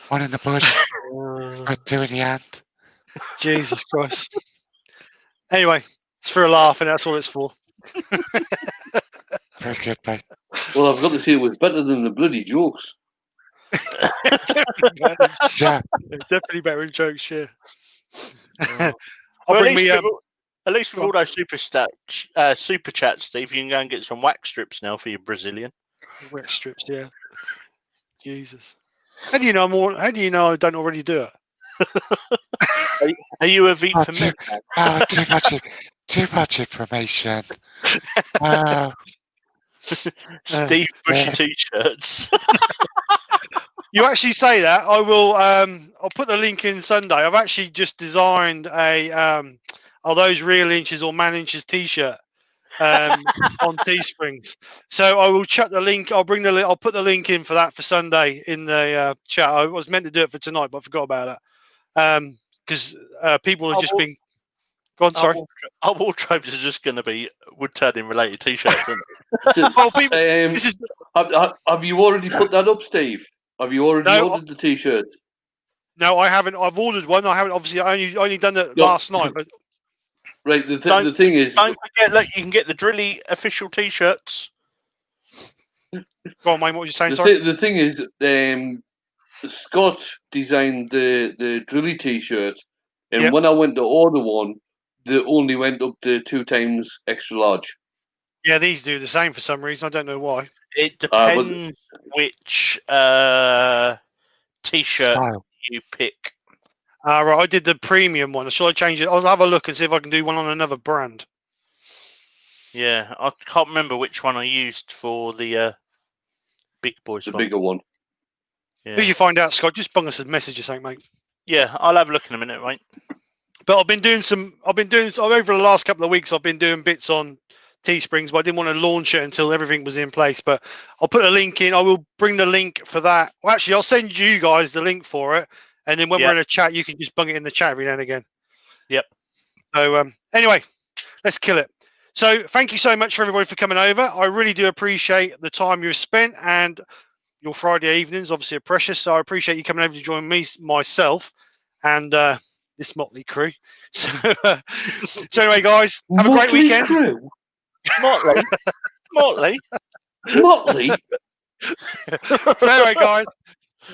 Speaker 4: One in the bush, or two in the hand.
Speaker 1: Jesus Christ. Anyway, it's for a laugh, and that's all it's for.
Speaker 4: Very good, mate.
Speaker 3: Well, I've got to say it was better than the bloody jokes.
Speaker 4: Yeah.
Speaker 1: Definitely better in jokes, yeah.
Speaker 2: Well,
Speaker 1: I'll bring
Speaker 2: at least
Speaker 1: me
Speaker 2: at least with all those super chats, Steve, you can go and get some wax strips now for your Brazilian.
Speaker 1: wet strips, yeah. Jesus. How do you know more? How do you know I don't already do it?
Speaker 2: Are you a V
Speaker 4: Oh,
Speaker 2: for
Speaker 4: too,
Speaker 2: men?
Speaker 4: too much information.
Speaker 2: Steve Bushy t-shirts.
Speaker 1: You actually say that. I will. I'll put the link in Sunday. I've actually just designed a are those real inches or man inches T-shirt on Teesprings. So I will chuck the link. I'll bring the. I'll put the link in for that for Sunday in the chat. I was meant to do it for tonight, but I forgot about it because people have just been. Go on, sorry.
Speaker 2: Our wardrobes are just going to be woodturning related T-shirts.
Speaker 1: Well, people,
Speaker 3: this is, have you already put that up, Steve? Have you already ordered the T-shirt?
Speaker 1: No, I haven't. I've ordered one. I haven't. Obviously, I only done that last night. But
Speaker 3: right. The thing is,
Speaker 2: don't forget. Look, you can get the Drilly official T-shirts.
Speaker 1: Go on, mate. What were you saying? Sorry.
Speaker 3: The thing is, Scott designed the Drilly T-shirt, and when I went to order one, they only went up to 2 times extra large.
Speaker 1: Yeah, these do the same for some reason. I don't know why.
Speaker 2: It depends which T-shirt you pick.
Speaker 1: Right, I did the premium one. Shall I change it? I'll have a look and see if I can do one on another brand.
Speaker 2: Yeah, I can't remember which one I used for the big boys.
Speaker 3: The bigger one.
Speaker 2: Yeah.
Speaker 1: If you find out, Scott, just bung us a message or something, mate.
Speaker 2: Yeah, I'll have a look in a minute, mate.
Speaker 1: But I've been doing over the last couple of weeks. I've been doing bits on Teesprings, but I didn't want to launch it until everything was in place. But I'll put a link in. I will bring the link for that. Well, actually, I'll send you guys the link for it, and then when we're in a chat, you can just bung it in the chat every now and again.
Speaker 2: Yep.
Speaker 1: So anyway, let's kill it. So thank you so much for everybody for coming over. I really do appreciate the time you've spent, and your Friday evenings obviously are precious. So I appreciate you coming over to join me, myself, and this motley crew. So anyway, guys, have a great weekend.
Speaker 3: Crew?
Speaker 2: Motley.
Speaker 3: Motley?
Speaker 1: So anyway, guys,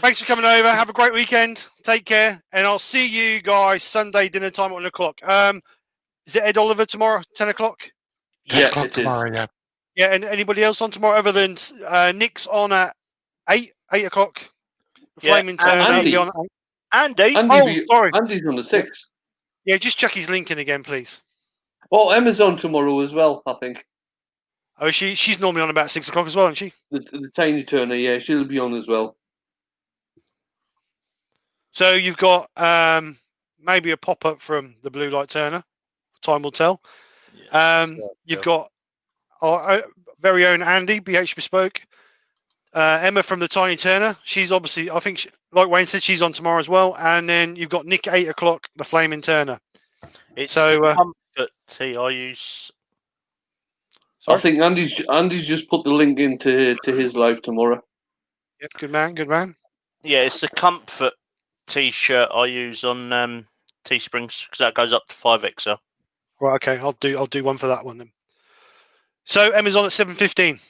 Speaker 1: Thanks for coming over. Have a great weekend. Take care, and I'll see you guys Sunday dinner time at 1 o'clock. Is it Ed Oliver tomorrow, 10 o'clock?
Speaker 4: 10
Speaker 3: Yeah,
Speaker 4: o'clock
Speaker 3: it is.
Speaker 4: tomorrow, yeah.
Speaker 1: Yeah, and anybody else on tomorrow other than Nick's on at 8 o'clock?
Speaker 2: Yeah,
Speaker 1: Flaming Turner will
Speaker 3: Andy.
Speaker 1: be on at 8.
Speaker 2: Andy.
Speaker 3: Andy,
Speaker 1: sorry.
Speaker 3: Andy's on the 6th.
Speaker 1: Yeah, just chuck his link in again, please.
Speaker 3: Oh, Emma's on tomorrow as well, I think.
Speaker 1: Oh, she's normally on about 6 o'clock as well, isn't she?
Speaker 3: The Tiny Turner, yeah, she'll be on as well.
Speaker 1: So you've got maybe a pop-up from the Blue Light Turner. Time will tell. You've got our very own Andy, BH Bespoke. Emma from the Tiny Turner. She's obviously, I think, like Wayne said, she's on tomorrow as well. And then you've got Nick, 8 o'clock, the Flaming Turner.
Speaker 2: It's
Speaker 1: So,
Speaker 2: the comfort tea I use.
Speaker 3: I think Andy's just put the link into his live tomorrow.
Speaker 1: Yep, good man, good man.
Speaker 2: Yeah, it's the comfort t-shirt I use on Teesprings because that goes up to 5XL.
Speaker 1: Right, okay, I'll do one for that one then. So Emma's on at 7:15.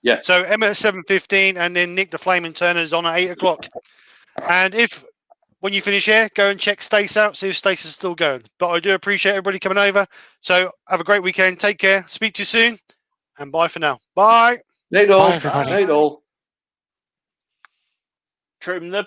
Speaker 3: Yeah.
Speaker 1: So Emma at 7:15, and then Nick the Flaming Turner is on at 8 o'clock. And when you finish here, go and check Stace out, see if Stace is still going. But I do appreciate everybody coming over. So have a great weekend. Take care. Speak to you soon. And bye for now. Bye.
Speaker 3: Night all.
Speaker 4: Bye, everybody.
Speaker 3: Night all.
Speaker 2: Trim the